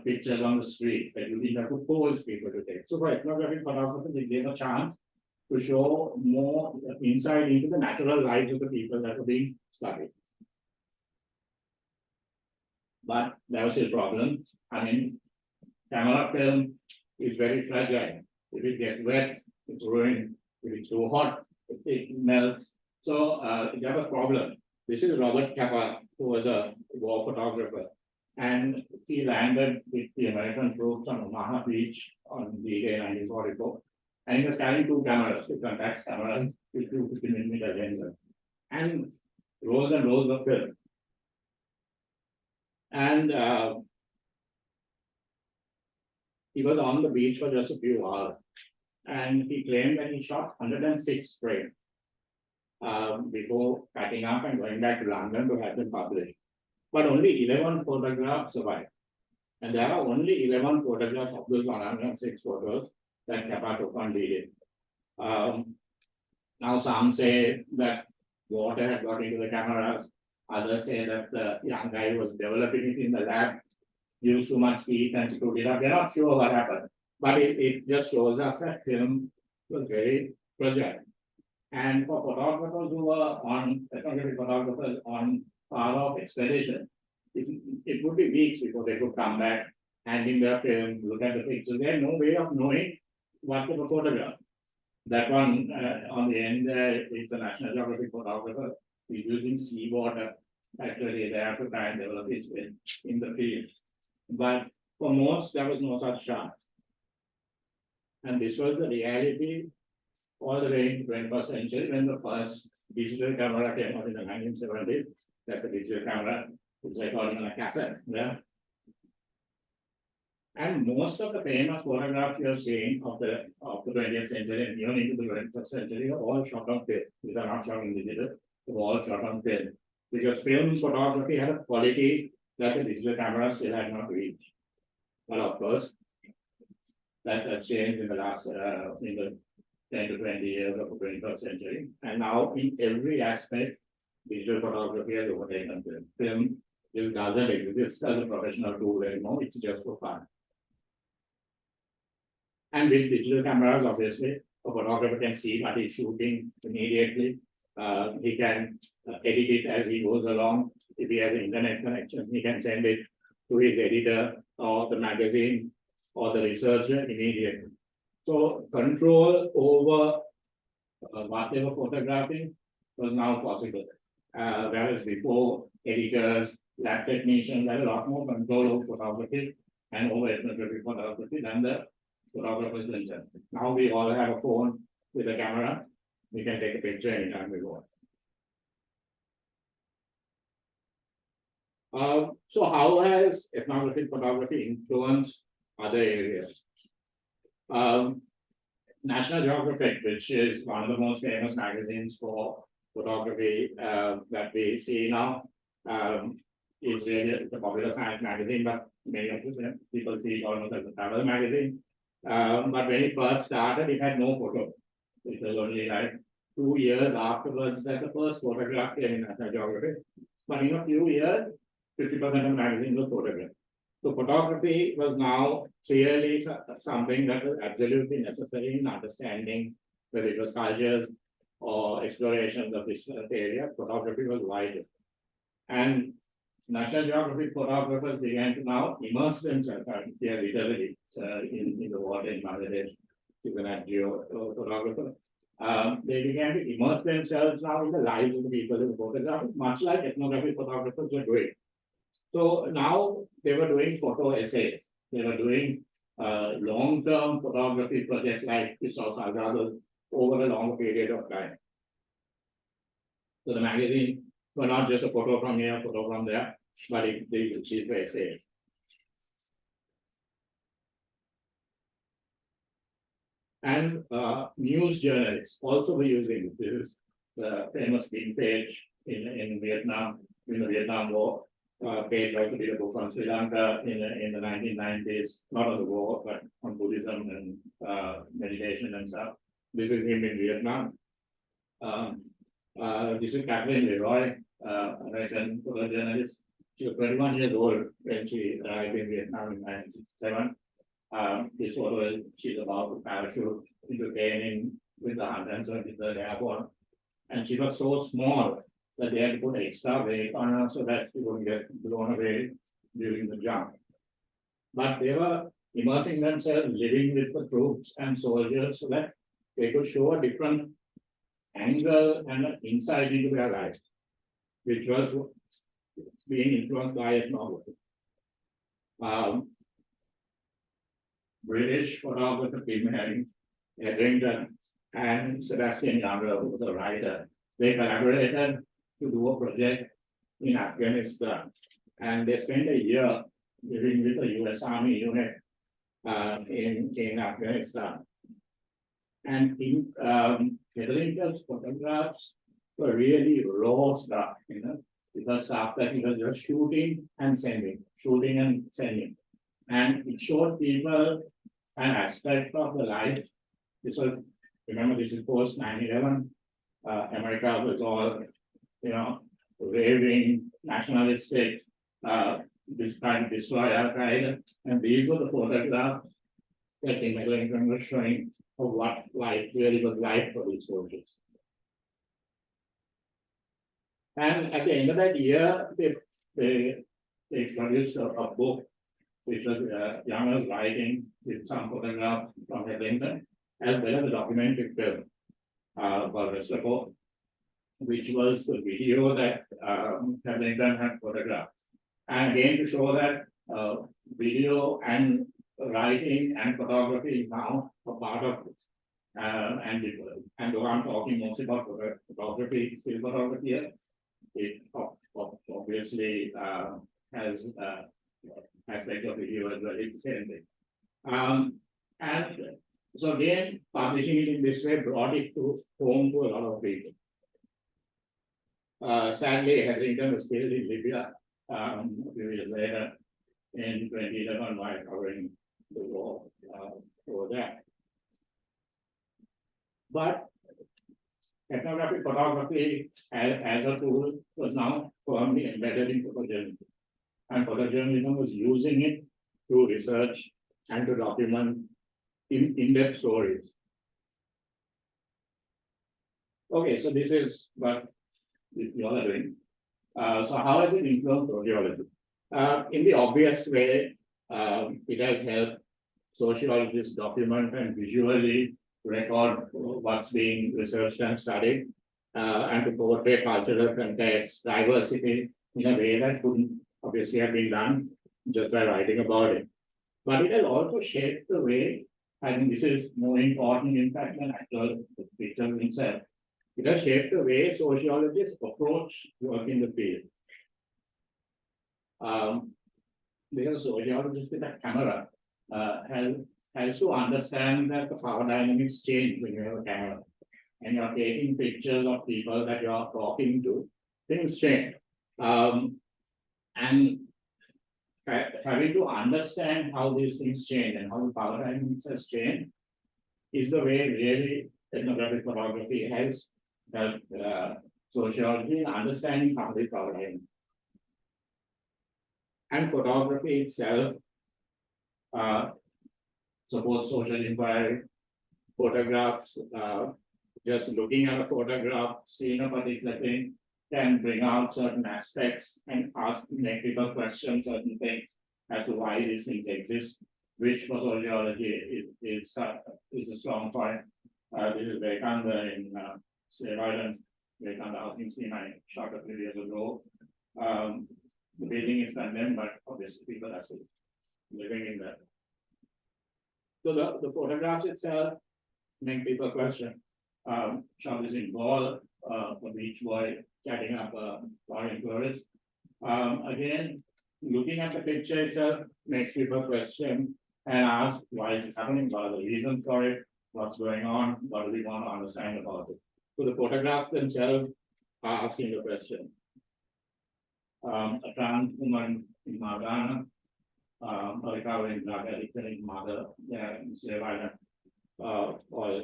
pictures on the street that you didn't have to pose people to take. So for ethnographic photographers, they gave a chance to show more insight into the natural lives of the people that were being studied. But there was still problems. I mean, camera film is very fragile. If it gets wet, it's ruined. If it's too hot, it melts. So there was a problem. This is Robert Capa, who was a war photographer. And he landed with the American troops on Omaha Beach on D-Day 1944. And he was carrying two cameras, two contact cameras with 250mm lenses. And rolls of film. And he was on the beach for just a few hours. And he claimed that he shot 106 frames before packing up and going back to London to have them published. But only 11 photographs survived. And there are only 11 photographs of those 106 photos that Kappa took on D-Day. Now some say that water had got into the cameras. Others say that the young guy was developing it in the lab, used too much heat and screwed it up. We're not sure what happened. But it just shows us that film was very fragile. And for photographers who were on, ethnographic photographers on far-off expedition, it would be weeks before they could come back, hand in their film, look at the pictures. They had no way of knowing what to photograph. That one on the end, it's a National Geographic photographer. He's using seawater. Actually, they have to try and develop his film in the field. But for most, there was no such chance. And this was the reality all the way into the 21st century when the first digital camera came out in the 1970s. That's a digital camera. It's recording on a cassette. Yeah. And most of the famous photographs you have seen of the 20th century and even into the 21st century are all shot on film. These are not shot in digital, they're all shot on film. Because film photography had a quality that the digital camera still had not reached. But of course, that has changed in the last in the 10 to 20 years of the 21st century. And now in every aspect, digital photography has overtaken film. Film just doesn't exist as a professional tool anymore, it's just for fun. And with digital cameras, obviously, a photographer can see what he's shooting immediately. He can edit it as he goes along. If he has an internet connection, he can send it to his editor or the magazine or the researcher immediately. So control over what they were photographing was now possible. Whereas before, editors, lab technicians had a lot more control over photography and over ethnographic photography than the photographers themselves. Now we all have a phone with a camera. We can take a picture anytime we want. So how has ethnographic photography influenced other areas? National Geographic, which is one of the most famous magazines for photography that we see now, is really a popular science magazine, but many of people see it almost as a travel magazine. But when it first started, it had no photo. It was only like 2 years afterwards that the first photograph came in National Geographic. But in a few years, 50% of the magazine was photographed. So photography was now clearly something that was absolutely necessary in understanding whether it was cultures or explorations of this area. Photography was vital. And National Geographic photographers began to now immerse themselves literally in the water in Bangladesh. She's an geophotographer. They began to immerse themselves now in the lives of the people who photograph, much like ethnographic photographers were doing. So now they were doing photo essays. They were doing long-term photography projects like this of Salgado over a longer period of time. So the magazine were not just a photo from here, a photo from there, but these were essays. And news journalists also were using this the famous Bing page in Vietnam, in the Vietnam War. Page also did a book on Sri Lanka in the 1990s, not on the war, but on Buddhism and meditation and stuff. This is him in Vietnam. This is Kathleen Leroy, American photojournalist. She was 21 years old when she arrived in Vietnam in 1967. This photo, she's about to parachute into training with the 173rd Airborne. And she was so small that they had to put extra weight on her so that she wouldn't get blown away during the jump. But they were immersing themselves, living with the troops and soldiers so that they could show a different angle and an insight into their life, which was being influenced by ethnography. British photographer Tim Hetherington and Sebastian Younger, who was a writer, they collaborated to do a project in Afghanistan. And they spent a year living with a US Army unit in Afghanistan. And in Hetherington's photographs were really raw stuff, because stuff that he was just shooting and sending. And it showed people an aspect of the life. This was, remember, this is post 9/11. America was all, raving, nationalistic, this trying to destroy Al Qaeda. And these were the photographs that Hetherington was showing of what life really was like for these soldiers. And at the end of that year, they produced a book which was Young writing with some photographs from Hetherington, as well as a documentary film called Report, which was the video that Hetherington had photographed. And again, to show that video and writing and photography is now a part of this. And though I'm talking mostly about photography, still photography here, it obviously has aspect of video as well. It's the same thing. And so again, publishing it in this way brought it home to a lot of people. Sadly, Hetherington was killed in Libya a few years later in 2011 while covering the war over there. But ethnographic photography as a tool was now firmly embedded in photojournalism. And photojournalism was using it to research and to document in-depth stories. Okay, so this is what you all are doing. So how has it influenced sociology? In the obvious way, it has helped sociologists document and visually record what's being researched and studied, and to portray cultural context, diversity in a way that couldn't obviously have been done just by writing about it. But it has also shaped the way, I think this is more important in fact than actual picture itself. It has shaped the way sociologists approach work in the field. Because a sociologist with a camera has to understand that the power dynamics change when you have a camera and you're taking pictures of people that you are talking to, things change. And having to understand how these things change and how the power dynamics has changed is the way really ethnographic photography has helped sociology in understanding how they power dynamics. And photography itself supports social inquiry. Photographs, just looking at a photograph, seeing a particular thing, can bring out certain aspects and make people question certain things as to why these things exist, which for sociology is a strong point. This is Vekanda in Slave Island, Vekanda housing scheme I shot a few years ago. The building is condemned, but obviously people are still living in that. So the photographs itself make people question. Shot this in Ball, a beach boy chatting up a foreign tourist. Again, looking at the picture itself makes people question and ask, why is this happening? What are the reasons for it? What's going on? What do we want to understand about it? So the photographs themselves are asking the question. A trans woman in Ghana, a recovering drug addict mother in Slave Island, or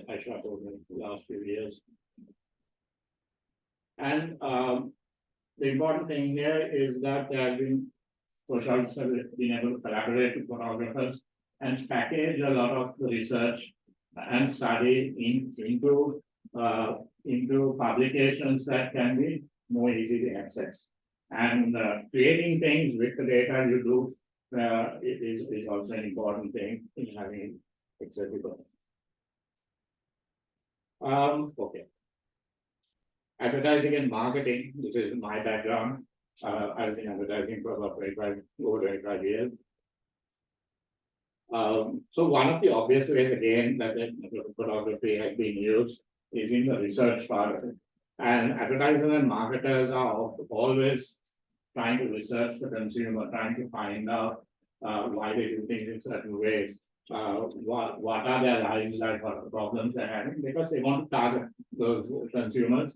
I shot over the last few years. And the important thing here is that there have been sociologists have been able to collaborate with photographers and package a lot of the research and study into publications that can be more easily accessed. And creating things with the data you do is also an important thing in having accessible. Okay. Advertising and marketing, this is my background. I've been advertising for about over 25 years. So one of the obvious ways again that photography has been used is in the research part of it. And advertisers and marketers are always trying to research the consumer, trying to find out why they do things in certain ways. what are their lives like, what are the problems they're having, because they want to target those consumers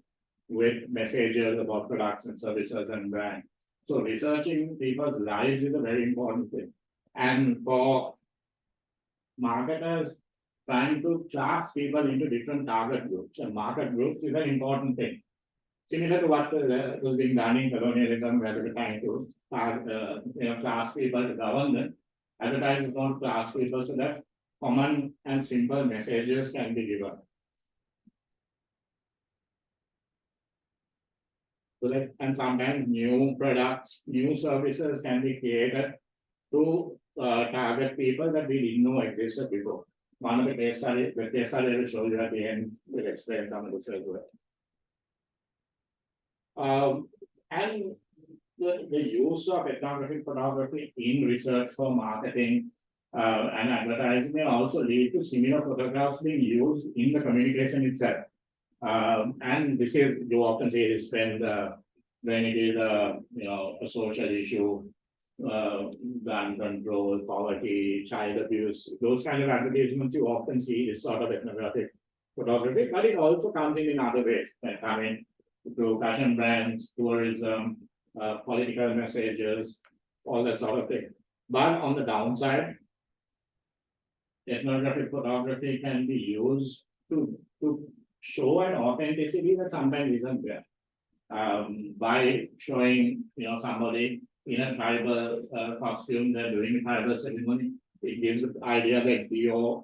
with messages about products and services and brand. So researching people's lives is a very important thing. And for marketers, trying to class people into different target groups and market groups is an important thing. Similar to what was being done in colonialism, where they were trying to class people to govern them. Advertisers want to class people so that common and simple messages can be given. So that, and sometimes new products, new services can be created to target people that we didn't know existed before. One of the case studies I will show you at the end will explain some of this as well. And the use of ethnographic photography in research for marketing and advertising may also lead to similar photographs being used in the communication itself. And this is, you often see this when it is a social issue, gun control, poverty, child abuse, those kind of advertisements you often see this sort of ethnographic photography, but it also comes in other ways, like through fashion brands, tourism, political messages, all that sort of thing. But on the downside, ethnographic photography can be used to show an authenticity that sometimes isn't there. By showing somebody in a tribal costume, they're doing a tribal ceremony, it gives the idea that the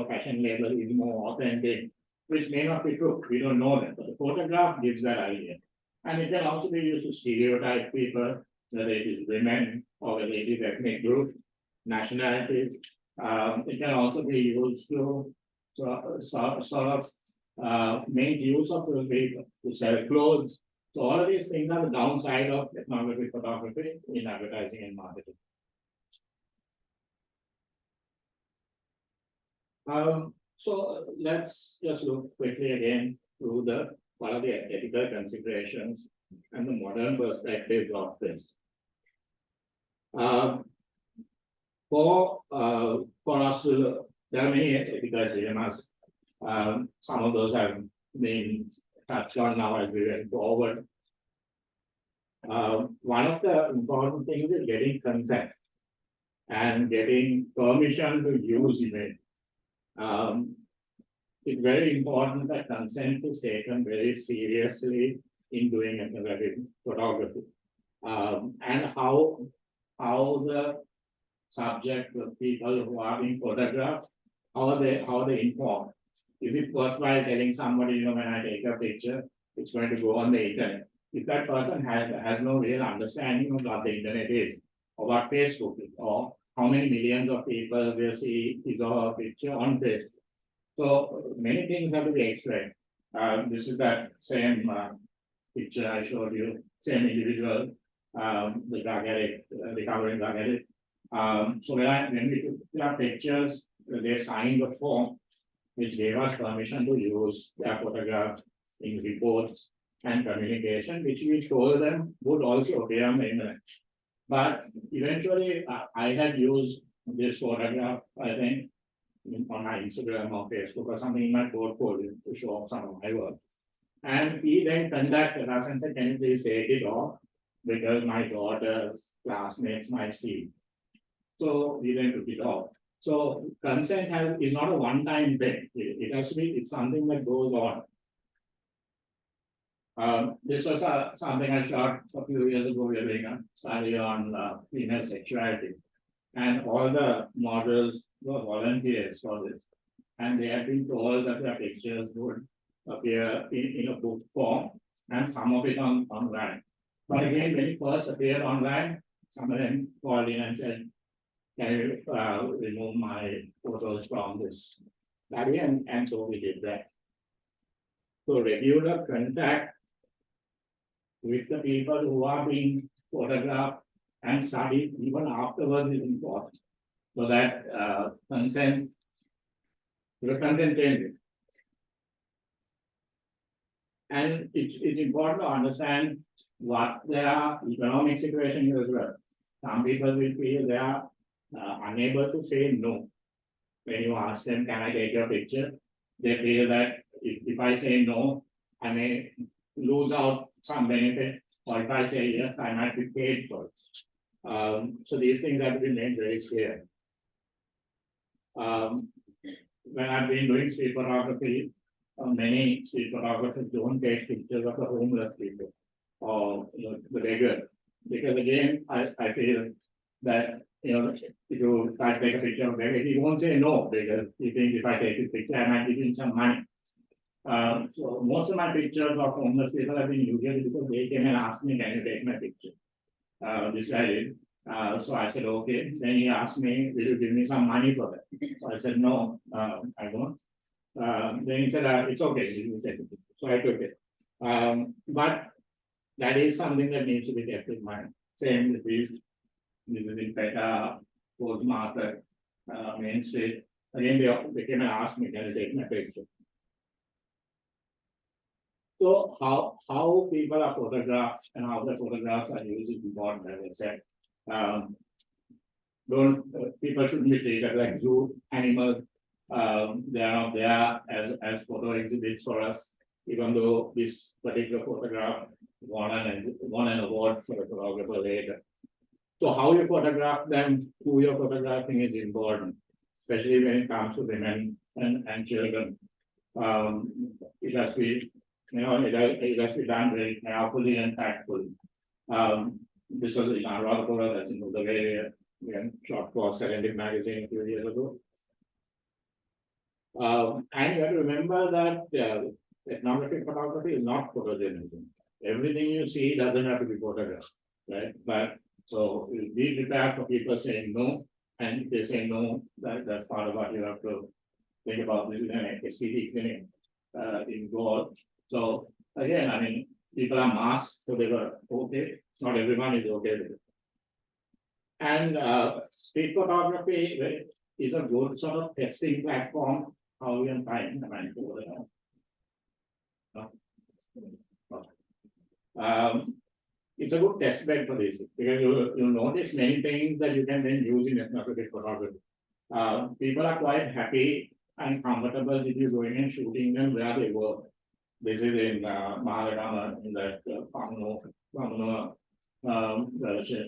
fashion label is more authentic, which may not be true. We don't know that, but the photograph gives that idea. And it can also be used to stereotype people, whether it is women or whether it is ethnic groups, nationalities. It can also be used to make use of those people to sell clothes. So all of these things are the downside of ethnographic photography in advertising and marketing. So let's just look quickly again through what are the ethical considerations and the modern perspectives of this. For us to, there are many ethical dilemmas. Some of those have been touched on now as we went forward. One of the important things is getting consent and getting permission to use image. It's very important that consent is taken very seriously in doing ethnographic photography. And how the subject, the people who are being photographed, how are they informed? Is it worthwhile telling somebody, when I take a picture, it's going to go on the internet? If that person has no real understanding of what the internet is, or what Facebook is, or how many millions of people will see his or her picture on Facebook. So many things have to be explained. This is that same picture I showed you, same individual, the drug addict, recovering drug addict. So when we took their pictures, they signed a form which gave us permission to use their photographs in reports and communication, which we told them would also appear on the internet. But eventually, I had used this photograph, I think, on my Instagram or Facebook or something in my portfolio to show off some of my work. And he then contacted us and said, can you please take it off? Because my daughter's classmates might see. So we then took it off. So consent is not a one-time thing. It has to be, it's something that goes on. This was something I shot a few years ago. We were doing a study on female sexuality. And all the models were volunteers for this. And they had been told that their pictures would appear in a book form and some of it online. But again, when it first appeared online, some of them called in and said, can you remove my photos from this study? And so we did that. So regular contact with the people who are being photographed and studied even afterwards is important. So that consent changes. And it's important to understand what their economic situation is as well. Some people will feel they are unable to say no. When you ask them, can I take your picture? They feel that if I say no, I may lose out some benefit, or if I say yes, I might be paid for it. So these things have been made very clear. When I've been doing street photography, many street photographers don't take pictures of the homeless people or the beggar, because again, I feel that if you try to take a picture of a beggar, he won't say no, because he thinks if I take this picture, I might give him some money. So most of my pictures of homeless people have been usually because they came and asked me, can you take my picture? This guy did. So I said, okay. Then he asked me, will you give me some money for that? So I said, no, I won't. Then he said, it's okay. So I took it. But that is something that needs to be kept in mind. Same with this is in Peta, Post Market, Main Street. Again, they came and asked me, can you take my picture? So how people are photographed and how the photographs are used is important, as I said. People shouldn't be treated like zoo animals. They are not there as photo exhibits for us, even though this particular photograph won an award for a photographer later. So how you photograph them, who you're photographing is important, especially when it comes to women and children. It has to be, it has to be done very carefully and tactfully. This was in Anuradhapura, that's in the area, again, shot for Serenity magazine a few years ago. And you have to remember that ethnographic photography is not photojournalism. Everything you see doesn't have to be photographed, right? But so be prepared for people saying no, and if they say no, that's part of what you have to think about. This is an STD clinic in Goa. So again, I mean, people are masked, so they were okay. Not everyone is okay with it. And street photography is a good sort of testing platform. How we can find it's a good test bed for this, because you notice many things that you can then use in ethnographic photography. People are quite happy and comfortable if you going and shooting them where they work. This is in Maharadama, in that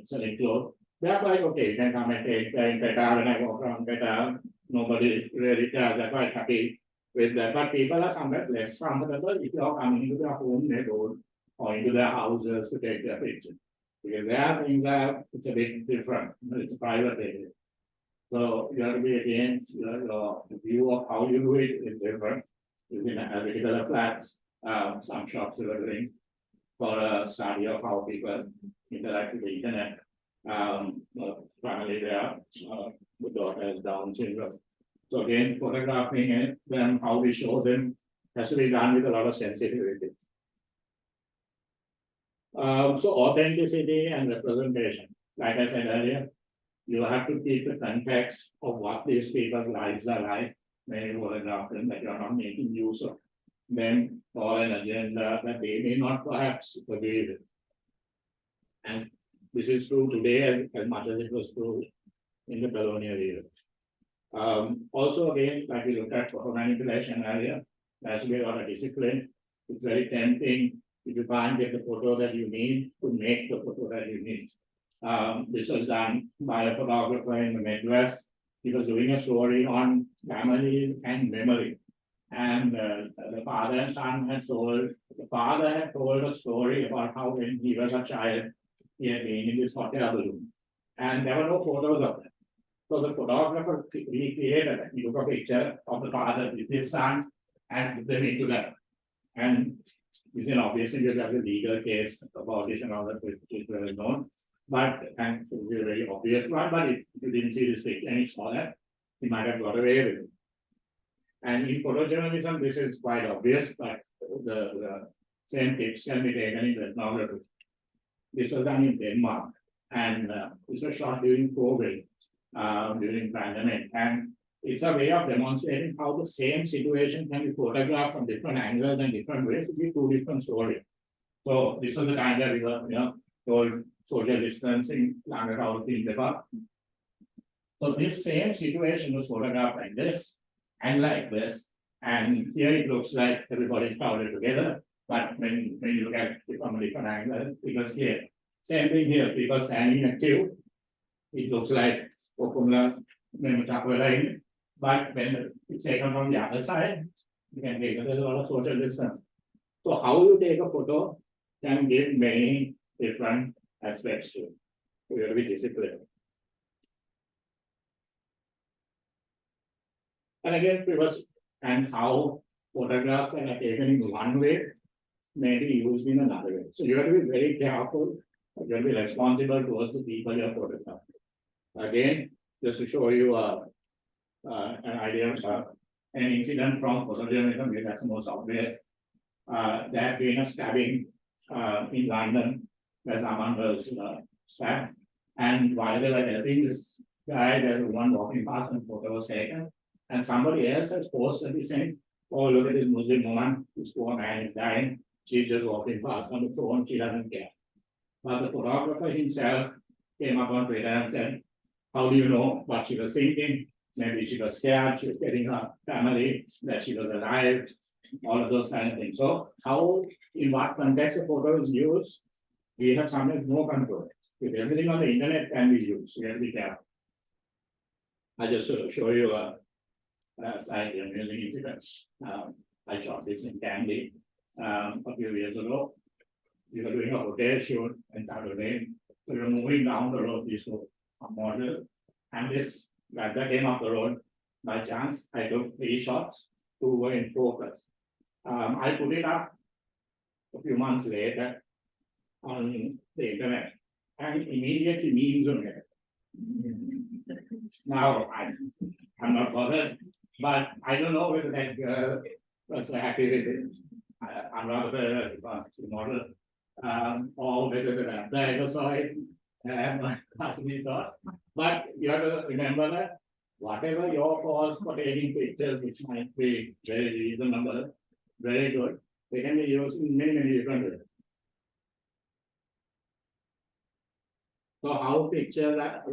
selling clothes. They are quite okay. You can come and take in Peta, when I walk around Peta, nobody really cares. They're quite happy with that. But people are somewhat less comfortable if you are coming into their home neighborhood or into their houses to take their picture. Because there things are, it's a bit different. It's a private area. So you have to be against your view of how you do it is different. You can have particular flats, some shops are doing for a study of how people interact with the internet. Finally, there the daughter has Down syndrome. So again, photographing them, how we show them, has to be done with a lot of sensitivity. So authenticity and representation, like I said earlier, you have to keep the context of what these people's lives are like when you photograph them, that you're not making use of them for an agenda that they may not perhaps agree with. And this is true today as much as it was true in the colonial era. Also, again, like we looked at photo manipulation earlier, there has to be a lot of discipline. It's very tempting if you can't get the photo that you need to make the photo that you need. This was done by a photographer in the Midwest. He was doing a story on families and memory. And the father and son had told, the father had told a story about how when he was a child, he had been in this hotel room. And there were no photos of them. So the photographer recreated it. He took a picture of the father with his son and put them into that. And this is obviously you have a legal case about it and all that, which is well known. But, and it was a very obvious one, but if you didn't see this picture and you saw that, he might have got away with it. And in photojournalism, this is quite obvious, but the same tips can be taken in ethnography. This was done in Denmark, and this was shot during COVID, during pandemic. And it's a way of demonstrating how the same situation can be photographed from different angles and different ways to be two different stories. So this was the time that we were, told social distancing, planted out in the park. So this same situation was photographed like this and like this. And here it looks like everybody's crowded together. But when you look at it from a different angle, because here, same thing here, people standing in a queue. It looks like Okumla, but when it's taken from the other side, you can take a lot of social distance. So how you take a photo can give many different aspects to it. You have to be disciplined. And again, and how photographs are taken in one way may be used in another way. So you have to be very careful. You have to be responsible towards the people you're photographing. Again, just to show you an idea of an incident from photojournalism, that's the most obvious. There had been a stabbing in London where someone was stabbed. And while they were helping this guy, there was one walking past and photo was taken. And somebody else has posted this saying, oh, look at this Muslim woman, this poor man is dying. She's just walking past on the phone, she doesn't care. But the photographer himself came up on Twitter and said, how do you know what she was thinking? Maybe she was scared, she was getting her family, that she was alive, all of those kind of things. So how, in what context a photo is used, we have sometimes no control. If everything on the internet can be used, you have to be careful. I just show you a side amusing incident. I shot this in Candy a few years ago. We were doing a hotel shoot in Saturday. We were moving down the road, this model, and this guy came up the road. By chance, I took 3 shots, 2 were in focus. I put it up a few months later on the internet, and immediately memes on it. Now I'm not bothered, but I don't know whether that girl was happy with it. I'm rather a model, or whether the driver saw it. But you have to remember that whatever your cause for taking pictures, which might be very reasonable, very good, they can be used in many different ways. So how pictures are,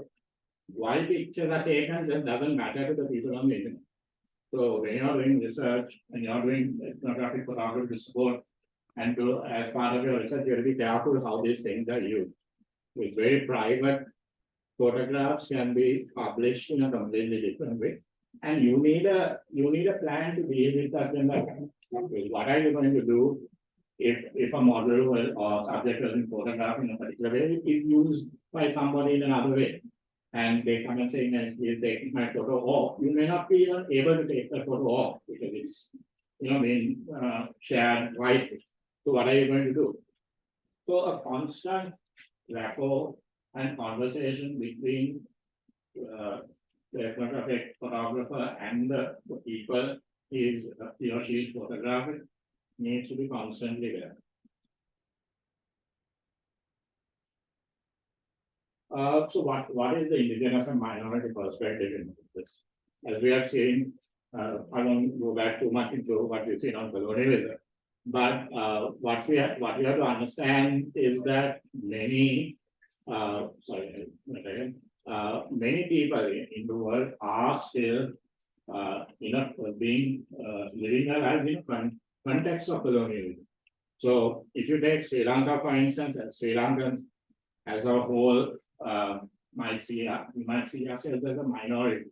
why pictures are taken just doesn't matter to the people on the internet. So when you're doing research and you're doing ethnographic photography support, and to, as part of your research, you have to be careful how these things are used. With very private photographs can be published in a completely different way. And you need a plan to deal with that. What are you going to do if a model or subject was in photograph in a particular way, it is used by somebody in another way. And they come and say, please take my photo off. You may not be able to take the photo off because it's being shared widely. So what are you going to do? So a constant rapport and conversation between the ethnographic photographer and the people he or she is photographing needs to be constantly there. So what is the indigenous and minority perspective in this? As we have seen, I won't go back too much into what we've seen on colonialism, but what we have to understand is that many many people in the world are still living their lives in a context of colonialism. So if you take Sri Lanka, for instance, Sri Lankans as a whole might see ourselves as a minority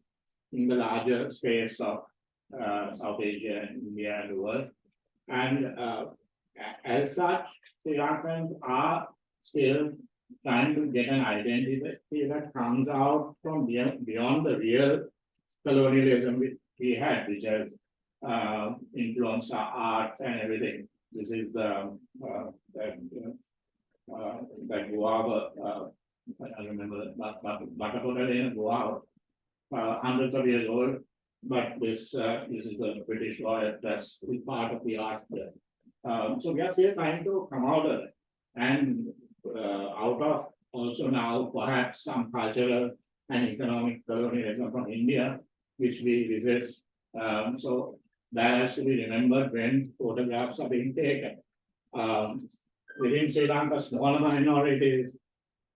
in the larger space of South Asia and India and the world. And as such, Sri Lankans are still trying to get an identity that comes out from beyond the real colonialism we had, which has influenced our art and everything. This is that guava, I remember, but guava, hundreds of years old. But this is the British Royal, that's part of the art there. So we are still trying to come out of it, and out of also now perhaps some cultural and economic colonialism from India, which we resist. So that has to be remembered when photographs are being taken. Within Sri Lanka, smaller minorities,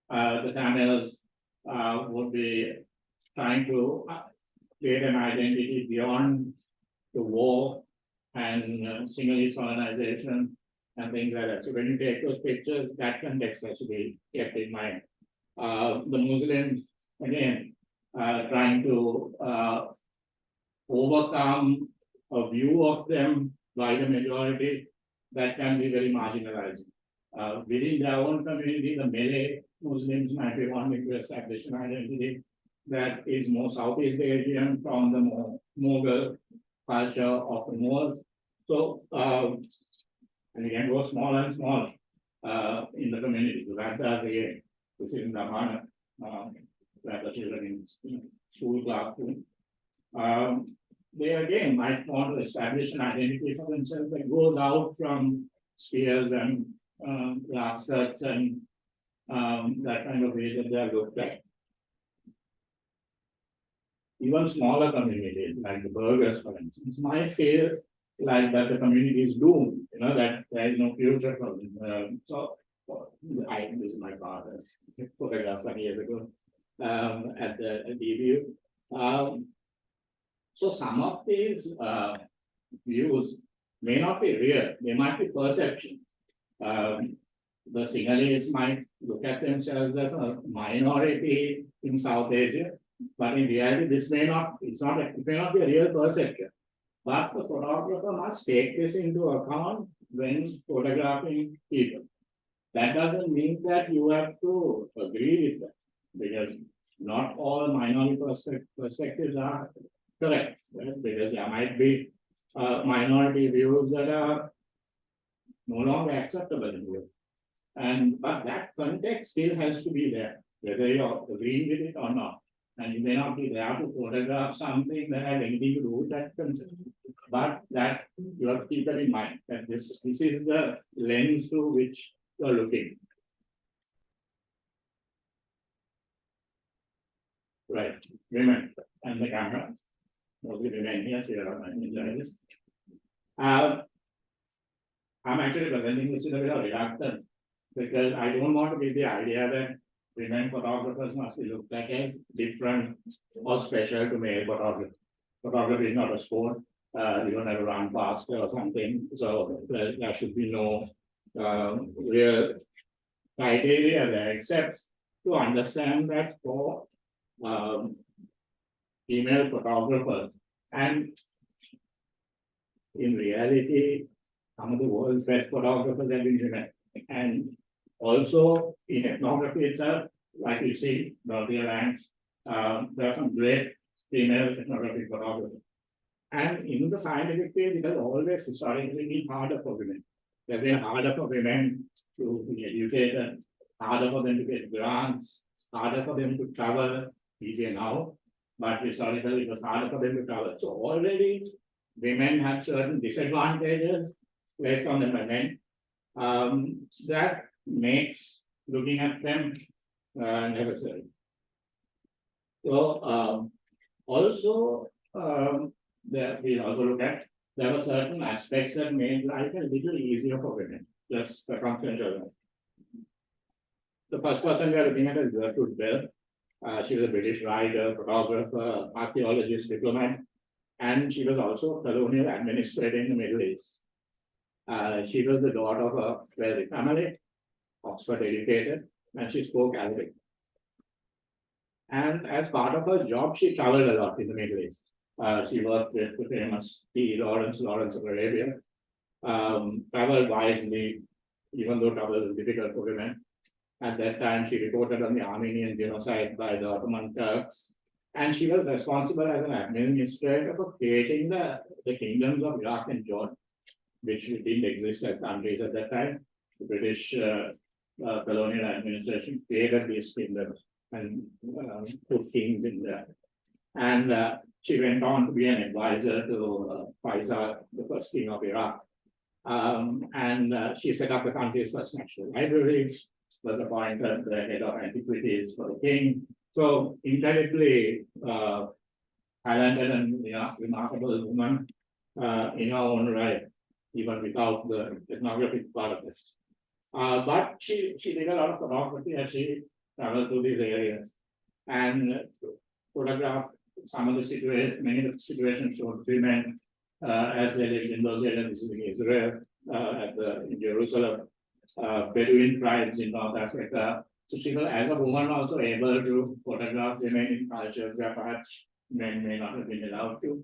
the Tamils would be trying to create an identity beyond the war and Sinhalese colonization and things like that. So when you take those pictures, that context has to be kept in mind. The Muslims, again, trying to overcome a view of them by the majority that can be very marginalizing. Within their own community, the Malay Muslims might be wanting to establish an identity that is more Southeast Asian from the more Mughal culture of the Moors. So, and again, go smaller and smaller in the community. So that does again, this is in the manner that the children in school classroom. They again might want to establish an identity for themselves that goes out from spheres and glass skirts and that kind of way that they are looked at. Even smaller communities like the burghers, for instance, might feel like that the community is doomed, that there is no future for them. This is my father photographed some years ago at the DBU. So some of these views may not be real, they might be perception. The Sinhalese might look at themselves as a minority in South Asia, but in reality, it may not be a real perception. But the photographer must take this into account when photographing people. That doesn't mean that you have to agree with that, because not all minority perspectives are correct, right? Because there might be minority views that are no longer acceptable in you. But that context still has to be there, whether you agree with it or not. And you may not be there to photograph something that has anything to do with that concept. But that you have to keep that in mind, that this is the lens through which you're looking. Right, women and the camera. Mostly women here, so you're not enjoying this. I'm actually presenting this with a bit of reluctance because I don't want to give the idea that women photographers must be looked at as different or special to male photographers. Photography is not a sport. You don't have to run faster or something. So there should be no real criteria there, except to understand that for female photographers, and in reality, some of the world's best photographers have been women. And also in ethnography itself, like you see, Dorothea Lange, there are some great female ethnographic photographers. And in the scientific field, it has always historically been harder for women. It has been harder for women to be educated, harder for them to get grants, harder for them to travel, easier now, but historically it was harder for them to travel. So already women have certain disadvantages based on the men. That makes looking at them necessary. So also we also look at there were certain aspects that made life a little easier for women, just circumstantial. The first person we are looking at is Gertrude Bell. She was a British writer, photographer, archaeologist, diplomat, and she was also a colonial administrator in the Middle East. She was the daughter of a wealthy family, Oxford educated, and she spoke Arabic. And as part of her job, she traveled a lot in the Middle East. She worked with the famous T. Lawrence of Arabia, traveled widely, even though travel was difficult for women. At that time, she reported on the Armenian genocide by the Ottoman Turks, and she was responsible as an administrator for creating the kingdoms of Iraq and Jordan, which didn't exist as countries at that time. The British colonial administration created these kingdoms and put kings in there. And she went on to be an advisor to Faisal, the first king of Iraq. She set up the country's first national library, was appointed the head of antiquities for the king. So incredibly talented and remarkable woman in her own right, even without the ethnographic part of this. But she did a lot of photography as she traveled through these areas. And photograph some of the situations, many of the situations showed women as they lived in those areas. This is in Israel, in Jerusalem, Bedouin tribes in North Africa. So she was, as a woman, also able to photograph women in cultures where perhaps men may not have been allowed to.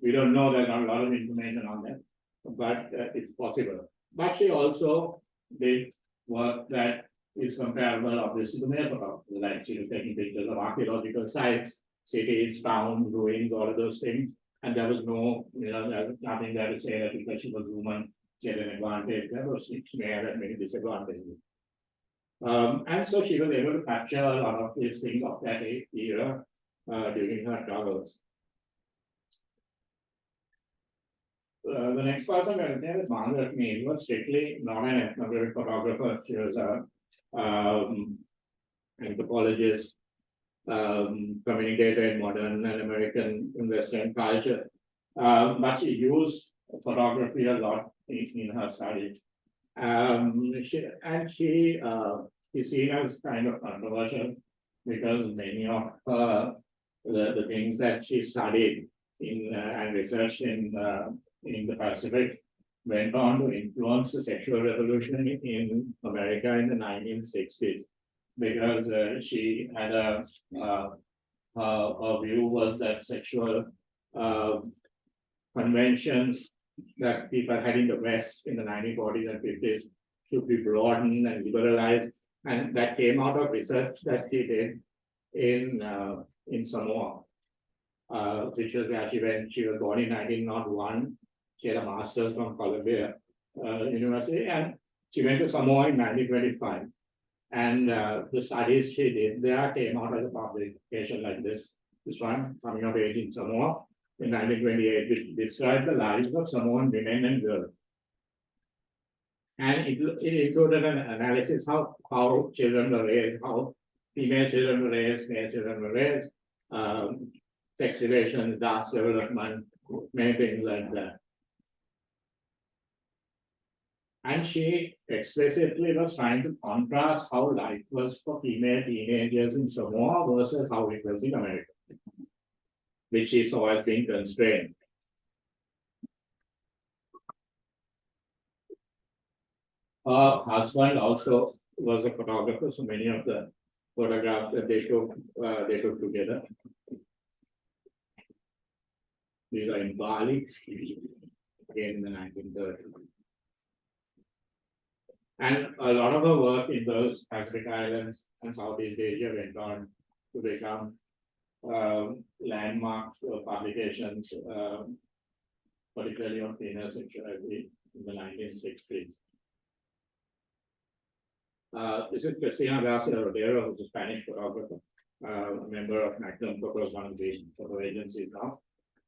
We don't know, there's not a lot of information on that, but it's possible. But she also did work that is comparable, obviously, to male photography, like she was taking pictures of archaeological sites, cities, towns, ruins, all of those things. And there was no, there was nothing there to say that because she was a woman, she had an advantage. There was, she may have had many disadvantages. And so she was able to capture a lot of these things of that era during her travels. The next person I will is Margaret Mead. Was strictly not an ethnographic photographer. She was an anthropologist, communicator in modern and American and Western culture. But she used photography a lot in her studies. She is seen as kind of controversial because many of the things that she studied in and researched in the Pacific went on to influence the sexual revolution in America in the 1960s, because she had her view was that sexual conventions that people had in the West in the 1940s and 50s should be broadened and liberalized, and that came out of research that she did in Samoa, which was where she went. She was born in 1901. She had a master's from Colombo University, and she went to Samoa in 1925. And the studies she did there came out as a publication like this one, Coming of Age in Samoa in 1928, which described the lives of Samoan women and girls. And it included an analysis of how children were raised, how female children were raised, male children were raised, sex relations, dance development, many things like that. And she explicitly was trying to contrast how life was for female teenagers in Samoa versus how it was in America, which she saw as being constrained. Her husband also was a photographer, so many of the photographs that they took together. These are in Bali, again in the 1930s. And a lot of her work in those Pacific Islands and Southeast Asia went on to become landmark publications, particularly on female sexuality in the 1960s. This is Cristina Garcia Rodero, who's a Spanish photographer, a member of Magnum Photo, one of the photo agencies now.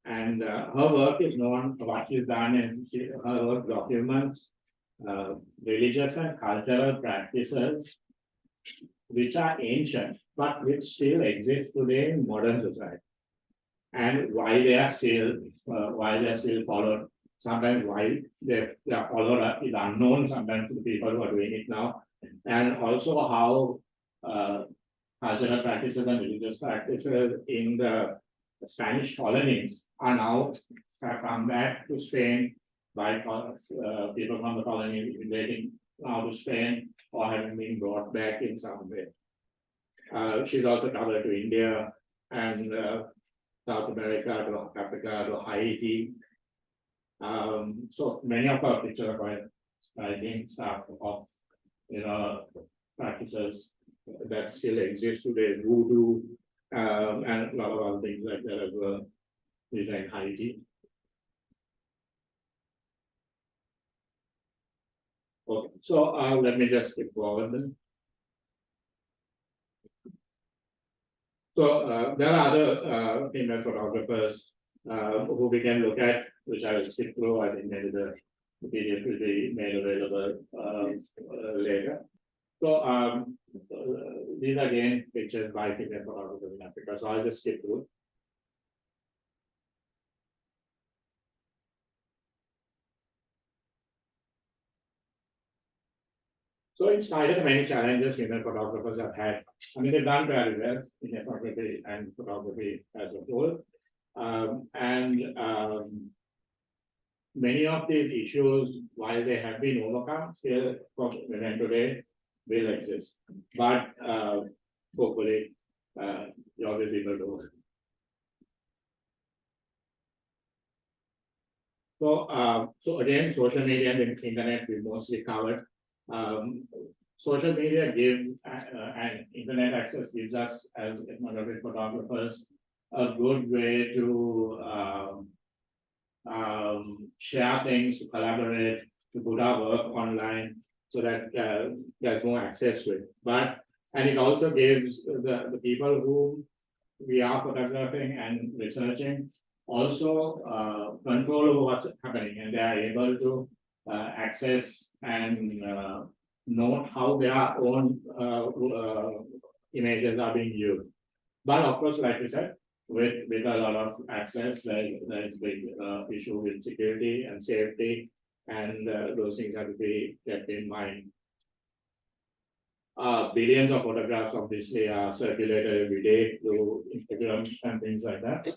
And her work is known for what she's done, and her work documents religious and cultural practices which are ancient but which still exist today in modern society, and why they are still followed. Sometimes why they are followed is unknown sometimes to the people who are doing it now, and also how cultural practices and religious practices in the Spanish colonies are now have come back to Spain by people from the colony immigrating now to Spain or having been brought back in some way. She's also traveled to India and South America, to Africa, to Haiti. So many of our pictures are quite striking stuff of practices that still exist today, voodoo, and a lot of other things like that as well. These are in Haiti. Okay, so let me just skip forward then. So there are other female photographers who we can look at, which I will skip through. I think maybe the PDF will be made available later. So these are again pictures by female photographers in Africa. So I'll just skip through. So in spite of the many challenges female photographers have had, I mean, they've done very well in ethnography and photography as a whole. Many of these issues, while they have been overcome, still for women today will exist. But hopefully, you will be able to. So again, social media and the internet we mostly covered. Social media and internet access gives us as ethnographic photographers a good way to share things, to collaborate, to put our work online so that there's more access to it. And it also gives the people who we are photographing and researching also control over what's happening, and they are able to access and note how their own images are being used. But of course, like we said, with a lot of access, there's big issue with security and safety, and those things have to be kept in mind. Billions of photographs obviously are circulated every day through Instagram and things like that.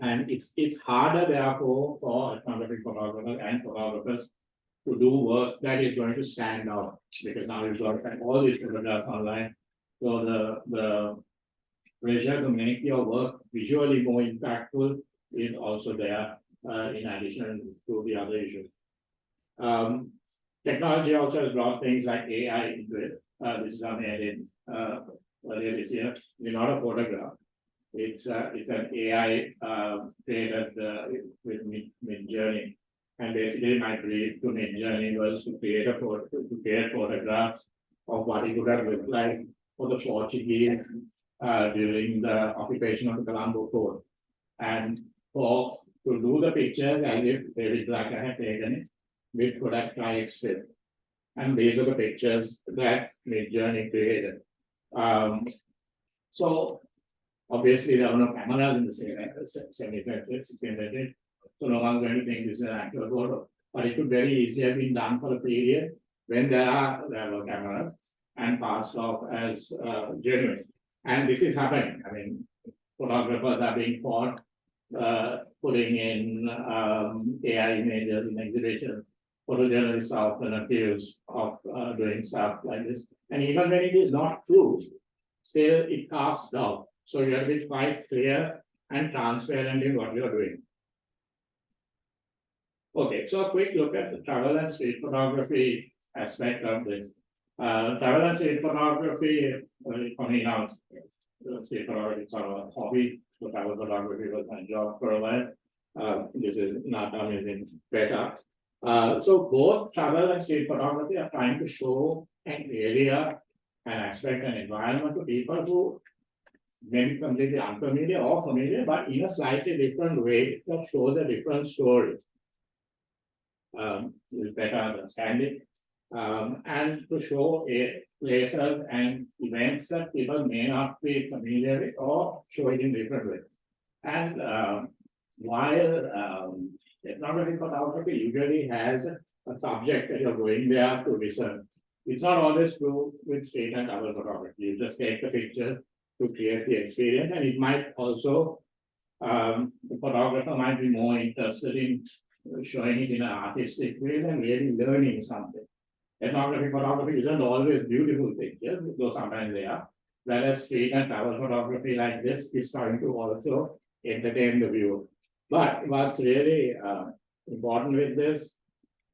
And it's harder, therefore, for ethnographic photographers and photographers to do work that is going to stand out, because now you've got all these photographs online. So the pressure to make your work visually more impactful is also there, in addition to the other issues. Technology also has brought things like AI into it. This is something I did earlier this year. It's not a photograph. It's an AI created with Midjourney, and basically my brief to Midjourney was to create photographs of what it would have looked like for the Portuguese during the occupation of the Colombo port, and to do the pictures as if David Blacker had taken it with Kodak Tri-X film. And these are the pictures that Midjourney created. So obviously there are no cameras in the 16th century, so no one's going to think this is an actual photo. But it could very easily have been done for a period when there were cameras and passed off as genuine. And this is happening. I mean, photographers are being caught putting in AI images in exhibitions. Photojournalists are often accused of doing stuff like this. And even when it is not true, still it casts doubt. So you have to be quite clear and transparent in what you're doing. Okay, so a quick look at the travel and street photography aspect of this. Travel and street photography, for me now, street photography is sort of a hobby. So travel photography was my job for a while. This is not amazing better. So both travel and street photography are trying to show an area, an aspect, an environment to people who may be completely unfamiliar or familiar, but in a slightly different way that shows a different story. With better understanding, and to show places and events that people may not be familiar with or show it in different ways. And while ethnographic photography usually has a subject that you're going there to research, it's not always true with street and travel photography. You just take the picture to create the experience, and it might also, the photographer might be more interested in showing it in an artistic way than really learning something. Ethnographic photography isn't always beautiful pictures, though sometimes they are. Whereas street and travel photography like this is trying to also entertain the viewer. But what's really important with this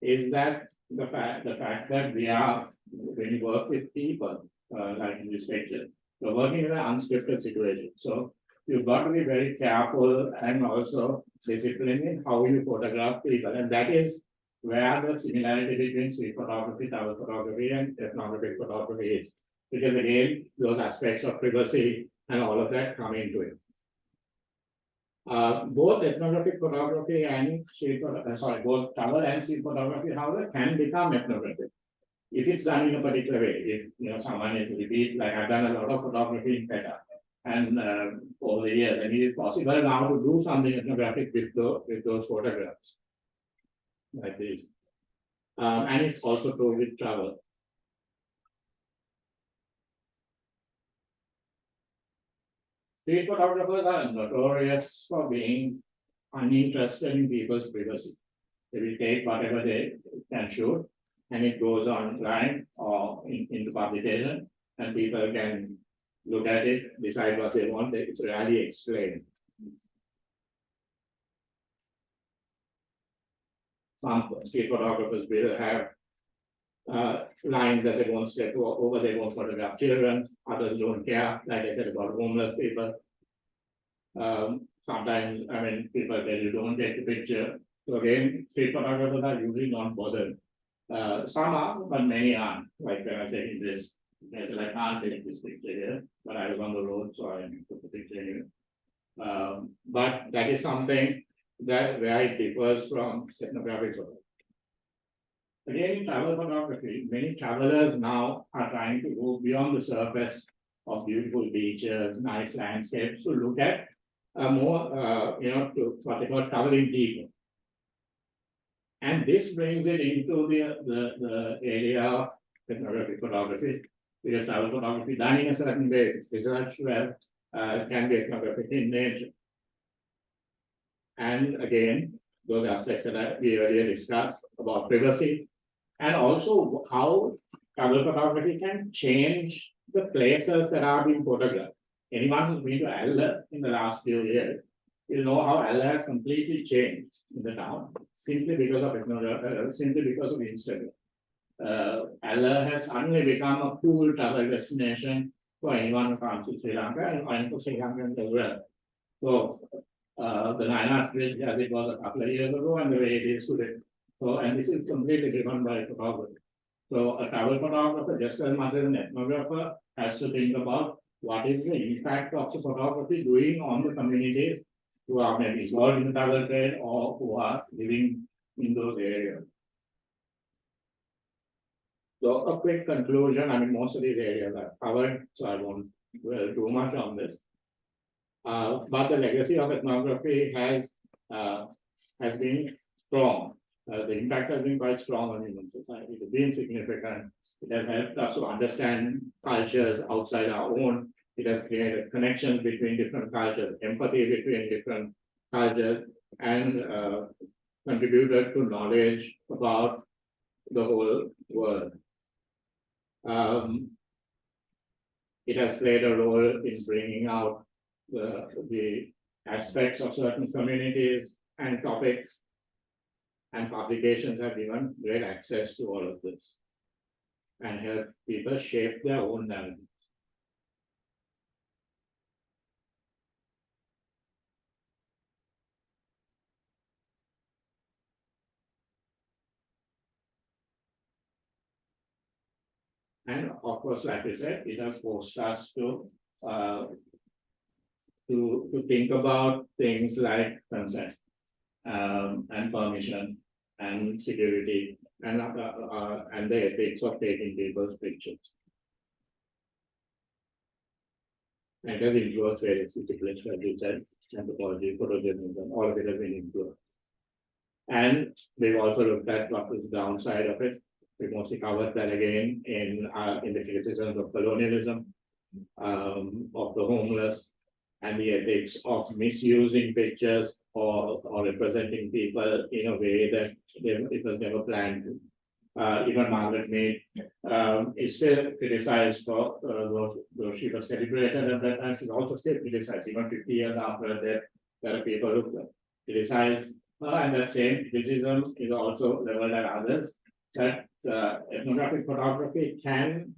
is that the fact that when you work with people, like in this picture, you're working in an unscripted situation. So you've got to be very careful and also disciplined in how you photograph people. And that is where the similarity between street photography, travel photography, and ethnographic photography is. Because again, those aspects of privacy and all of that come into it. Both ethnographic photography and both travel and street photography, however, can become ethnographic if it's done in a particular way. If someone is repeat, like I've done a lot of photography in Peta, and over the years, and it is possible now to do something ethnographic with those photographs, like this. And it's also true with travel. Street photographers are notorious for being uninterested in people's privacy. They will take whatever they can shoot, and it goes online or into publication, and people can look at it, decide what they want. It's rarely explained. Some street photographers will have lines that they won't step over, they won't photograph children, others don't care, like I said about homeless people. Sometimes, I mean, people tell you don't take the picture. So again, street photographers are usually not bothered. Some are, but many aren't. Like when I'm taking this, I said I can't take this picture here, but I was on the road, so I took the picture here. But that is something that where it differs from ethnographic photography. Again, in travel photography, many travelers now are trying to go beyond the surface of beautiful beaches, nice landscapes, to look at more, to what they call traveling deeper. And this brings it into the area of ethnographic photography, because travel photography done in a certain way, research well, can be ethnographic in nature. And again, those aspects that we earlier discussed about privacy, and also how travel photography can change the places that are being photographed. Anyone who's been to Allah in the last few years will know how Allah has completely changed in the town simply because of Instagram. Allah has suddenly become a cool travel destination for anyone who comes to Sri Lanka and for Sri Lankans as well. So the Nine Bridge as it was a couple of years ago and the way it is today. So, and this is completely driven by photography. So a travel photographer, just as much as an ethnographer, has to think about what is the impact of the photography doing on the communities who are maybe involved in the travel trade or who are living in those areas. So a quick conclusion, I mean, most of these areas are covered, so I won't dwell too much on this. But the legacy of ethnography has been strong. The impact has been quite strong on human society. It has been significant. It has helped us to understand cultures outside our own. It has created connections between different cultures, empathy between different cultures, and contributed to knowledge about the whole world. It has played a role in bringing out the aspects of certain communities and topics, and publications have given great access to all of this and help people shape their own narratives. And of course, like I said, it has forced us to think about things like consent and permission and security and the ethics of taking people's pictures. And it has influenced various disciplines, like you said, anthropology, photojournalism, all of it has been influenced. And we've also looked at what is the downside of it. We mostly covered that again in the criticisms of colonialism, of the homeless, and the ethics of misusing pictures or representing people in a way that it was never planned to. Even Margaret Mead is still criticized for, though she was celebrated at that time, she's also still criticized, even 50 years after that, there are people who criticize her, and that same criticism is also leveled at others, that ethnographic photography can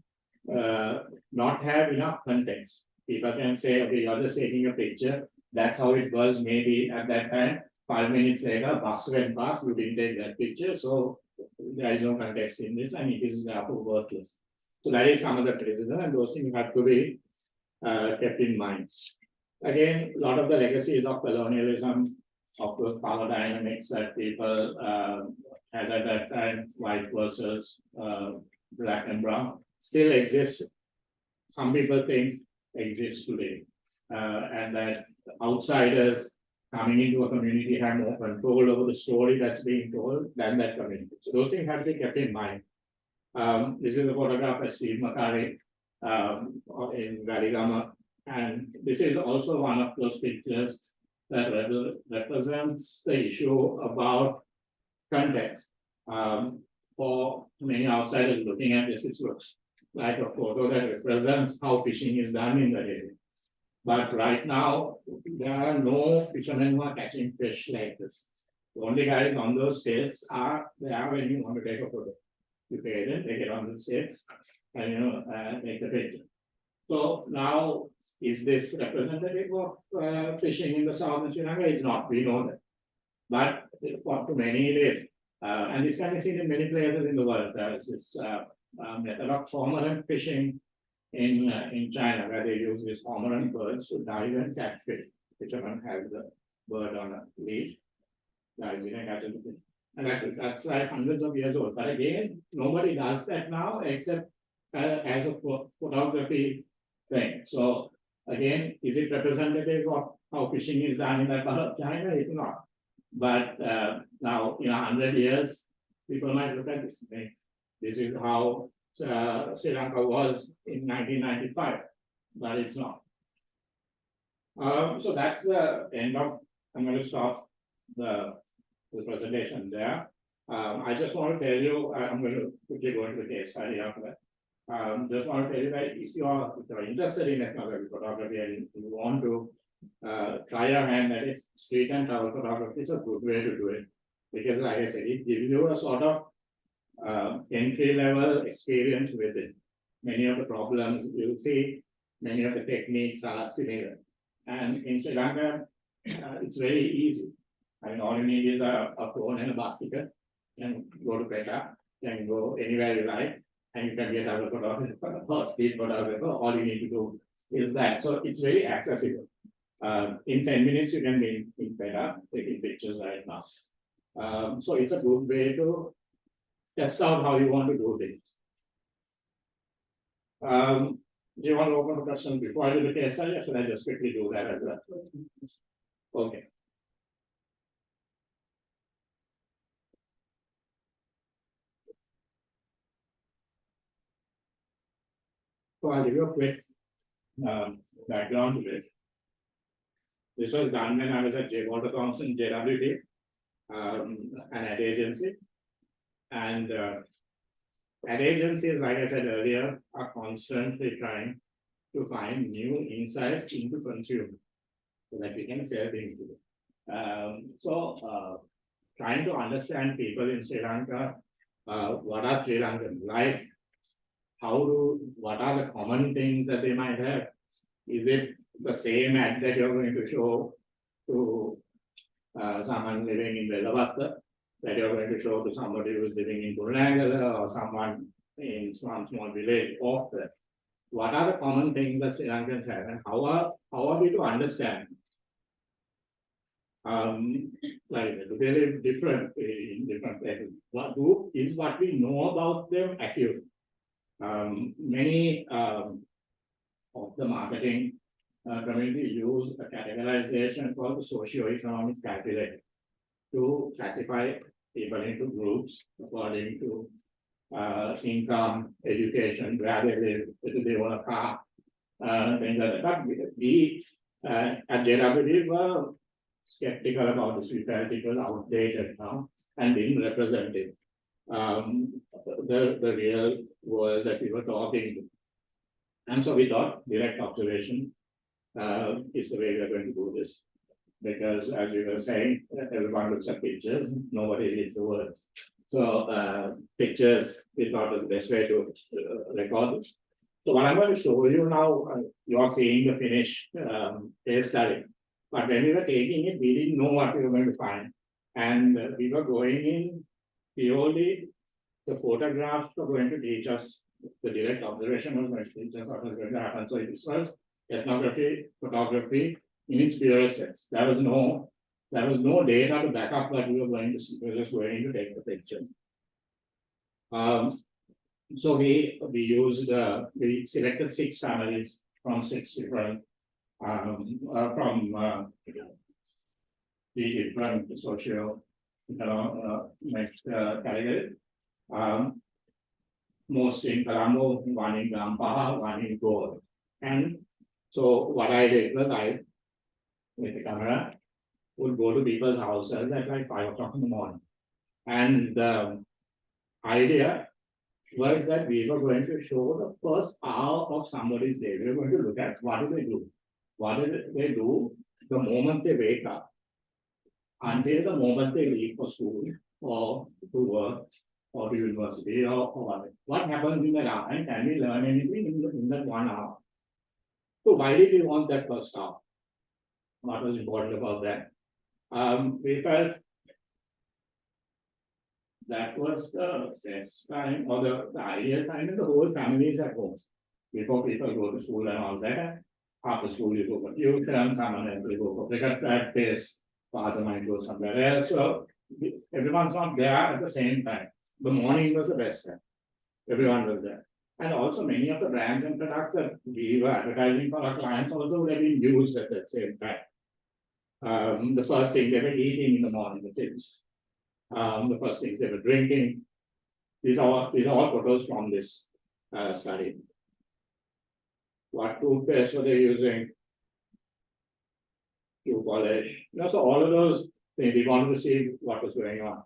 not have enough context. People can say, okay, you're just taking a picture. That's how it was maybe at that time. 5 minutes later, bus went past, you didn't take that picture. So there is no context in this and it is therefore worthless. So that is some of the criticism, and those things have to be kept in mind. Again, a lot of the legacies of colonialism, of the power dynamics that people had at that time, white versus black and brown, still exist. Some people think exists today, and that outsiders coming into a community have more control over the story that's being told than that community. So those things have to be kept in mind. This is a photograph by Steve McCurry in Garigama And this is also one of those pictures that represents the issue about context. For many outsiders looking at this, it looks like a photo that represents how fishing is done in the area. But right now, there are no fishermen who are catching fish like this. The only guys on those stakes are there when you want to take a photo. You pay them, they get on the stakes, and take the picture. So now, is this representative of fishing in the southern Sri Lanka? It's not, we know that. But for many it is. And this can be seen in many places in the world. There is this method of cormorant fishing in China, where they use these cormorant birds to dive and catch fish. Fisherman has the bird on a leash, dives in and catches the fish. And that's like hundreds of years old. But again, nobody does that now except as a photography thing. So again, is it representative of how fishing is done in that part of China? It's not. But now, in 100 years, people might look at this and think, this is how Sri Lanka was in 1995, but it's not. So that's the end of, I'm going to stop the presentation there. I just want to tell you, I'm going to quickly go into the case study after that. Just want to tell you that if you're interested in ethnographic photography and you want to try your hand at it, street and travel photography is a good way to do it. Because like I said, it gives you a sort of entry-level experience with it. Many of the problems you'll see, many of the techniques are similar. And in Sri Lanka, it's very easy. I mean, all you need is a phone and a bus ticket, and go to Peta, and go anywhere you like, and you can get out of photographer or street photographer. All you need to do is that. So it's very accessible. In 10 minutes, you can be in Peta, taking pictures right now. So it's a good way to test out how you want to do things. Do you want to open a question before I do the case study, or should I just quickly do that as well? Okay. So I'll give you a quick background to this. This was done when I was at J. Walter Thompson, JWT, an ad agency. And ad agencies, like I said earlier, are constantly trying to find new insights into consumers so that we can sell things to them. Trying to understand people in Sri Lanka, what are Sri Lankans like? What are the common things that they might have? Is it the same ad that you're going to show to someone living in Velavatta, that you're going to show to somebody who's living in Kurunangala or someone in some small village off there? What are the common things that Sri Lankans have, and how are we to understand? Like I said, they live different in different places. What we know about them accurate? Many of the marketing community use a categorization called the socio-economic calculator to classify people into groups according to income, education, where they live, whether they own a car, things like that. But we at JWT were skeptical about this. We felt it was outdated now and didn't represent it. The real world that we were talking to. And so we thought direct observation is the way we are going to do this. Because as we were saying, everyone looks at pictures, nobody reads the words. So pictures we thought was the best way to record it. So what I'm going to show you now, you are seeing the finished case study. But when we were taking it, we didn't know what we were going to find. And we were going in purely the photographs were going to teach us, the direct observation was going to teach us what was going to happen. So this was ethnography, photography in its purest sense. There was no data to back up that we were going to see. We were just going to take the picture. So we selected 6 families from 6 different the different social categories. Most in Colombo, one in Gampaha, one in Goa. And So what I did was with the camera, would go to people's houses at like 5 o'clock in the morning. And the idea was that we were going to show the first hour of somebody's day. We were going to look at what do they do? What do they do the moment they wake up until the moment they leave for school or to work or to university or whatever. What happens in that hour? And can we learn anything in that 1 hour? So why did we want that first hour? What was important about that? We felt that was the best time or the ideal time when the whole family is at home. Before people go to school and all that. After school, you go for tuition, someone else will go for cricket practice, father might go somewhere else. So everyone's not there at the same time. The morning was the best time. Everyone was there. And also many of the brands and products that we were advertising for our clients also would have been used at the same time. The first thing they were eating in the morning, the kids. The first thing they were drinking. These are all photos from this study. What toothpaste were they using? Shoe polish. So all of those things, we wanted to see what was going on.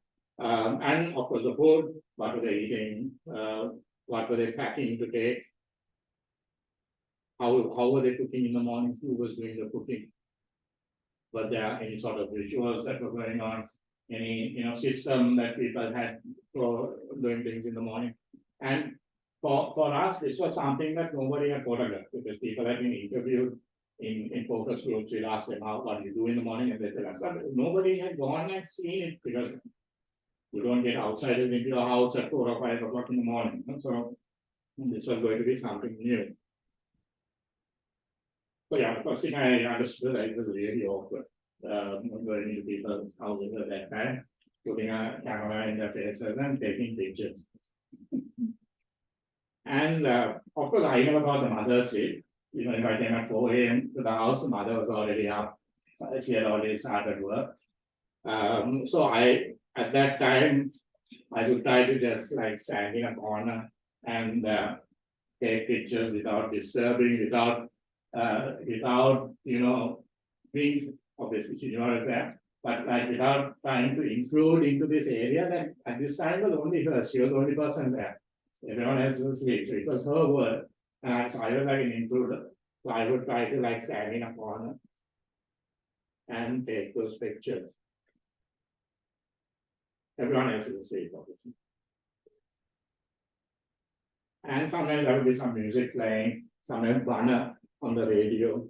And of course the food, what were they eating? What were they packing to take? How were they cooking in the morning? Who was doing the cooking? Were there any sort of rituals that were going on? Any system that people had for doing things in the morning? And for us, this was something that nobody had photographed because people had been interviewed in focus groups. We asked them what do you do in the morning, and they tell us, but nobody had gone and seen it because you don't get outsiders into your house at 4 or 5 o'clock in the morning. So this was going to be something new. So yeah, the first thing I understood that it was really awkward. Going into people's houses at that time, putting a camera in their faces and taking pictures. And of course, I never got the mother's seat. Even if I came at 4 a.m. to the house, the mother was already up. She had already started work. So at that time, I would try to just like stand in a corner and take pictures without disturbing, without being obviously she was there, but like without trying to intrude into this area that at this time was only her. She was the only person there. Everyone else was asleep. So it was her world. So I was like an intruder. So I would try to like stand in a corner and take those pictures. Everyone else is asleep, obviously. And sometimes there would be some music playing, sometimes banner on the radio.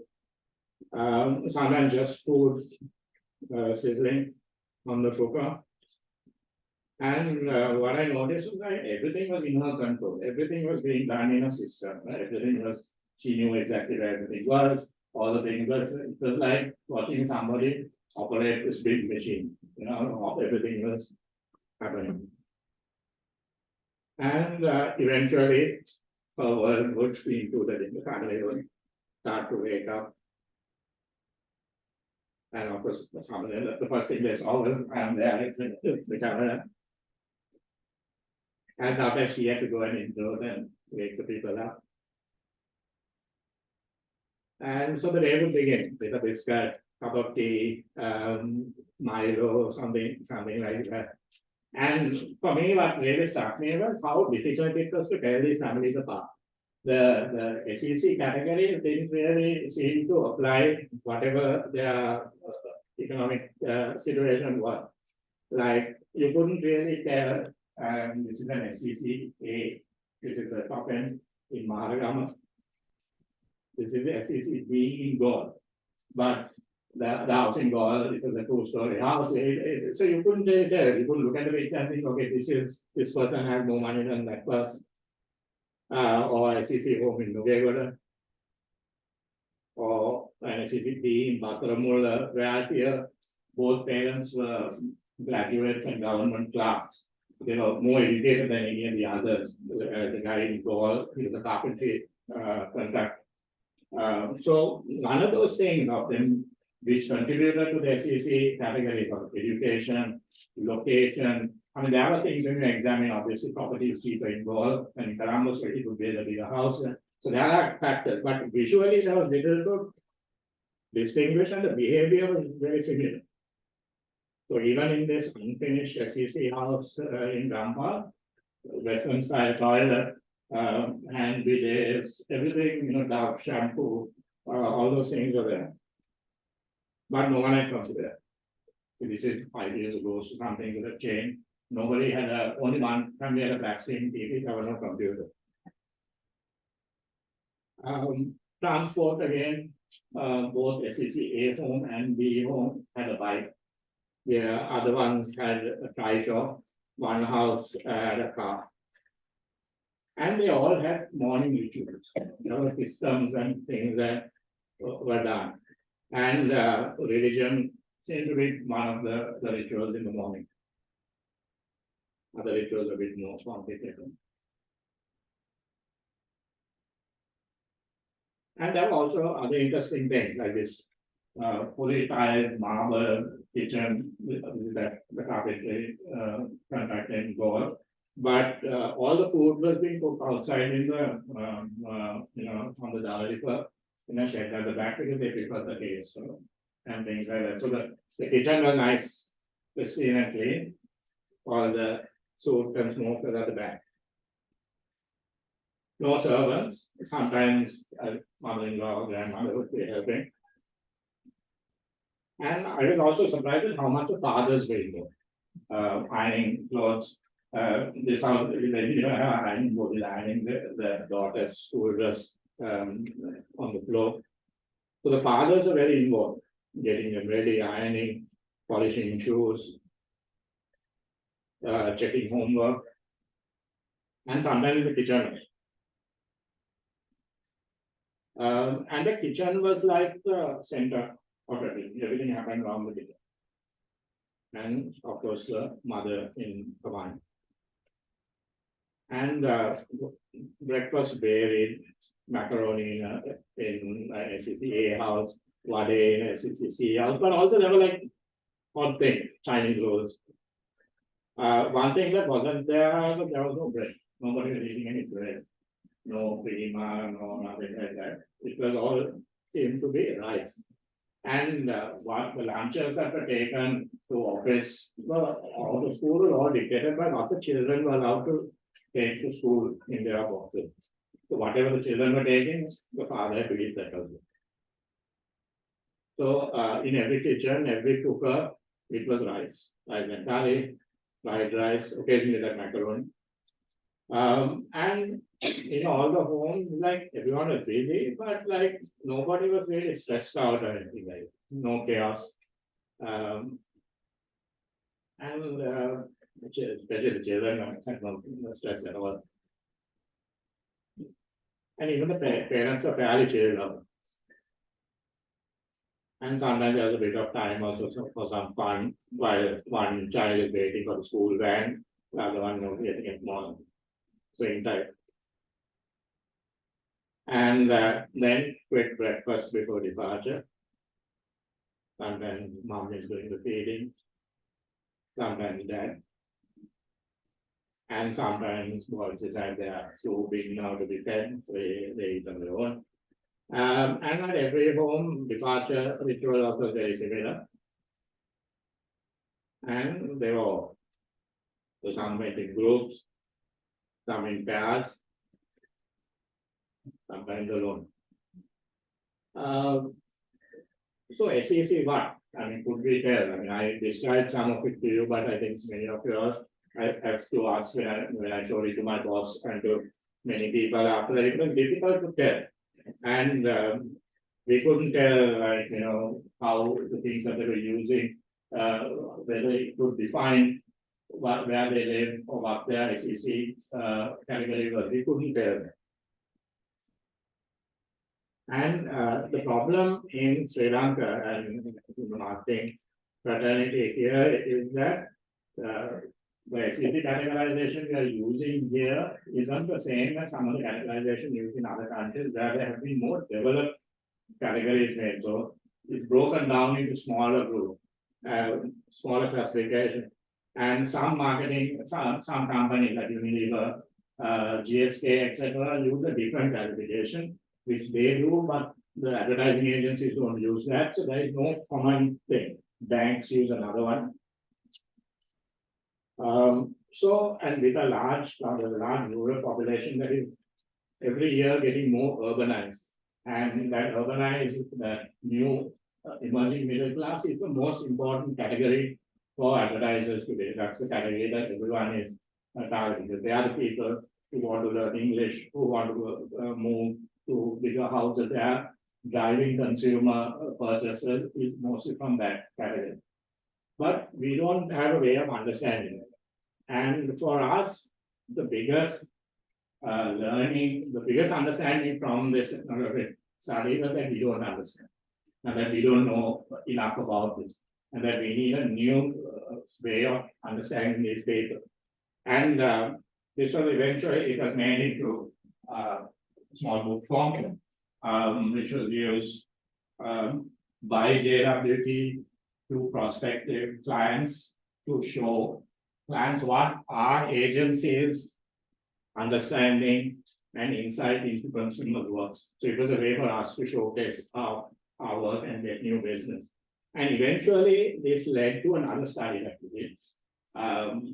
Sometimes just food sizzling on the cooker. And what I noticed was that everything was in her control. Everything was being done in a system. Everything was, she knew exactly where everything was, all the things. It was like watching somebody operate this big machine. Everything was happening. And eventually, her world would be included in the family would start to wake up. And of course, the first thing they saw was I'm there, the camera. And after she had to go and intro and wake the people up. And so the day would begin with a biscuit, cup of tea, Milo, something like that. And for me, what really struck me was how difficult it was to tell these families apart. The SEC categories didn't really seem to apply whatever their economic situation was. Like you couldn't really tell, this is an SEC A, which is the top end in Maharagama. This is the SEC B in Gaul. But the house in Gaul, it was a 2-story house. So you couldn't really tell. You couldn't look at the picture and think, okay, this person has more money than that person. Or SEC home in Nugegoda. Or an SEC B in Bakaramula, where here both parents were graduates and government clerks. They were more educated than any of the others. The guy in Gaul, he was a carpentry contractor. So none of those things of them which contributed to the SEC categories of education, location. I mean, there are things when you examine, obviously, property is cheaper in Gaul and in Colombo, so it would be a bigger house. So there are factors, but visually there was little to distinguish, and the behavior was very similar. So even in this unfinished SEC house in Rampa, Western style toilet, hand bidets, everything, Dove shampoo, all those things are there. But no one had considered. This is 5 years ago, so something would have changed. Nobody had only one family had a flat screen TV, there was no computer. Transport again, both SEC A home and B home had a bike. The other ones had a trishaw, one house had a car. And they all had morning rituals, systems and things that were done. And religion seemed to be one of the rituals in the morning. Other rituals are a bit more complicated. And there were also other interesting things like this fully tiled marble kitchen with the carpentry contracted goal. But all the food was being cooked outside in the on the Dala River in a shed at the back because they prefer the taste and things like that. So the kitchen was nice, pristine and clean. All the soup and smoke was at the back. No servants. Sometimes mother-in-law or grandmother would be helping. And I was also surprised at how much the fathers were involved. Ironing clothes. This house, ironing board is ironing the daughter's school dress on the floor. So the fathers are very involved, getting them ready, ironing, polishing shoes, checking homework, and sometimes the kitchen. And the kitchen was like the center of everything. Everything happened around the kitchen. And of course, the mother in command. And breakfast varied, macaroni in SCCA house, vade in SCCC house, but also there were like odd things, Chinese rolls. One thing that wasn't there was no bread. Nobody was eating any bread. No prima, no nothing like that. It was all seemed to be rice. And what the lunches that were taken to office, all the school was all dictated by what the children were allowed to take to school in their boxes. So whatever the children were taking, the father had to eat that also. So in every kitchen, every cooker, it was rice and curry, fried rice, occasionally that macaroni. And in all the homes, like everyone was busy, but like nobody was really stressed out or anything like that. No chaos. And especially the children had no stress at all. And even the parents were fairly chilled out. And sometimes there's a bit of time also for some fun while one child is waiting for the school van, the other one is getting it more swing type. And then quick breakfast before departure. Sometimes mom is doing the feeding, sometimes dad. And sometimes boys decide they are too big now to be fed, so they eat on their own. And at every home, departure ritual also very similar. And they were all. So some went in groups, some in pairs, sometimes alone. So SEC what? I mean, could we tell? I mean, I described some of it to you, but I think many of yours I have to ask when I showed it to my boss and to many people after that. It was difficult to tell. And we couldn't tell, like, how the things that they were using, whether it could define where they live or what their SEC category was. We couldn't tell. And the problem in Sri Lanka and I think fraternity here is that the SEC categorization we are using here isn't the same as some of the categorization used in other countries where there have been more developed categories made. So it's broken down into smaller groups, smaller classification. And some marketing, some companies like Unilever GSK, etc., use a different classification, which they do, but the advertising agencies don't use that. So there is no common thing. Banks use another one. So, and with a large rural population that is every year getting more urbanized, and that urbanized, that new emerging middle class is the most important category for advertisers today. That's the category that everyone is targeting. They are the people who want to learn English, who want to move to bigger houses. They are driving consumer purchases is mostly from that category. But we don't have a way of understanding it. And for us, the biggest the biggest understanding from this ethnographic study was that we don't understand, and that we don't know enough about this, and that we need a new way of understanding this paper. And this was eventually, it was made into small book form, which was used by JWT to prospective clients to show clients what our agencies understanding and insight into consumer works. So it was a way for us to showcase our work and get new business. And eventually this led to another study that we did,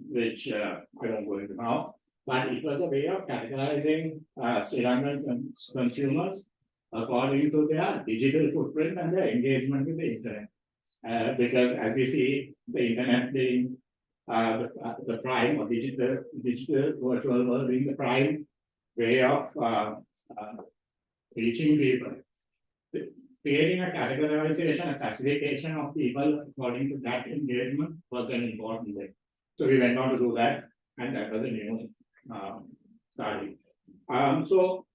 which I won't go into now, but it was a way of categorizing Sri Lankan consumers according to their digital footprint and their engagement with the internet. Because as we see the internet being the prime of digital virtual world being the prime way of reaching people. Creating a categorization, a classification of people according to that engagement was an important thing. So we went on to do that, and that was a new study. So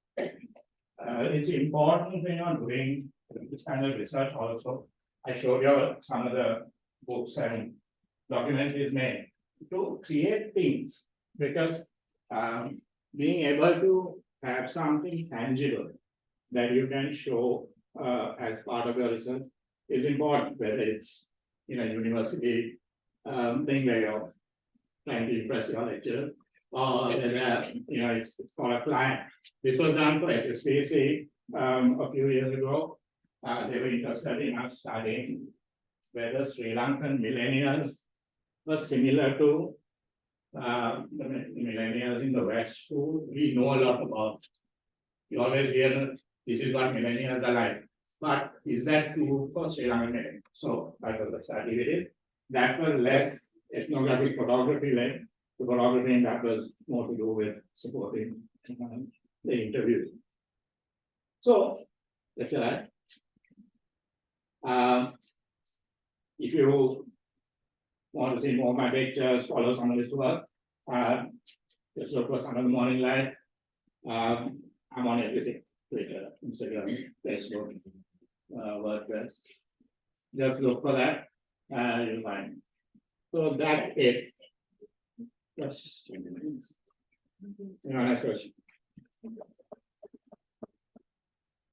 it's important when you're doing this kind of research also. I showed you some of the books and documentaries made to create things, because being able to have something tangible that you can show as part of your research is important, whether it's in a university thing where you're trying to impress your lecturer, or whether it's for a client. This was done for HSBC a few years ago. They were interested in us studying whether Sri Lankan millennials were similar to the millennials in the West, who we know a lot about. You always hear this is what millennials are like, but is that true for Sri Lankan millennials? So that was the study we did. That was less ethnographic photography led. The photography in that was more to do with supporting the interviews. So that's right. If you want to see more of my pictures, follow some of this work, just look for some of the morning light. I'm on everything: Twitter, Instagram, Facebook, WordPress. Just look for that, you'll find. So that's it. Yes. Next question.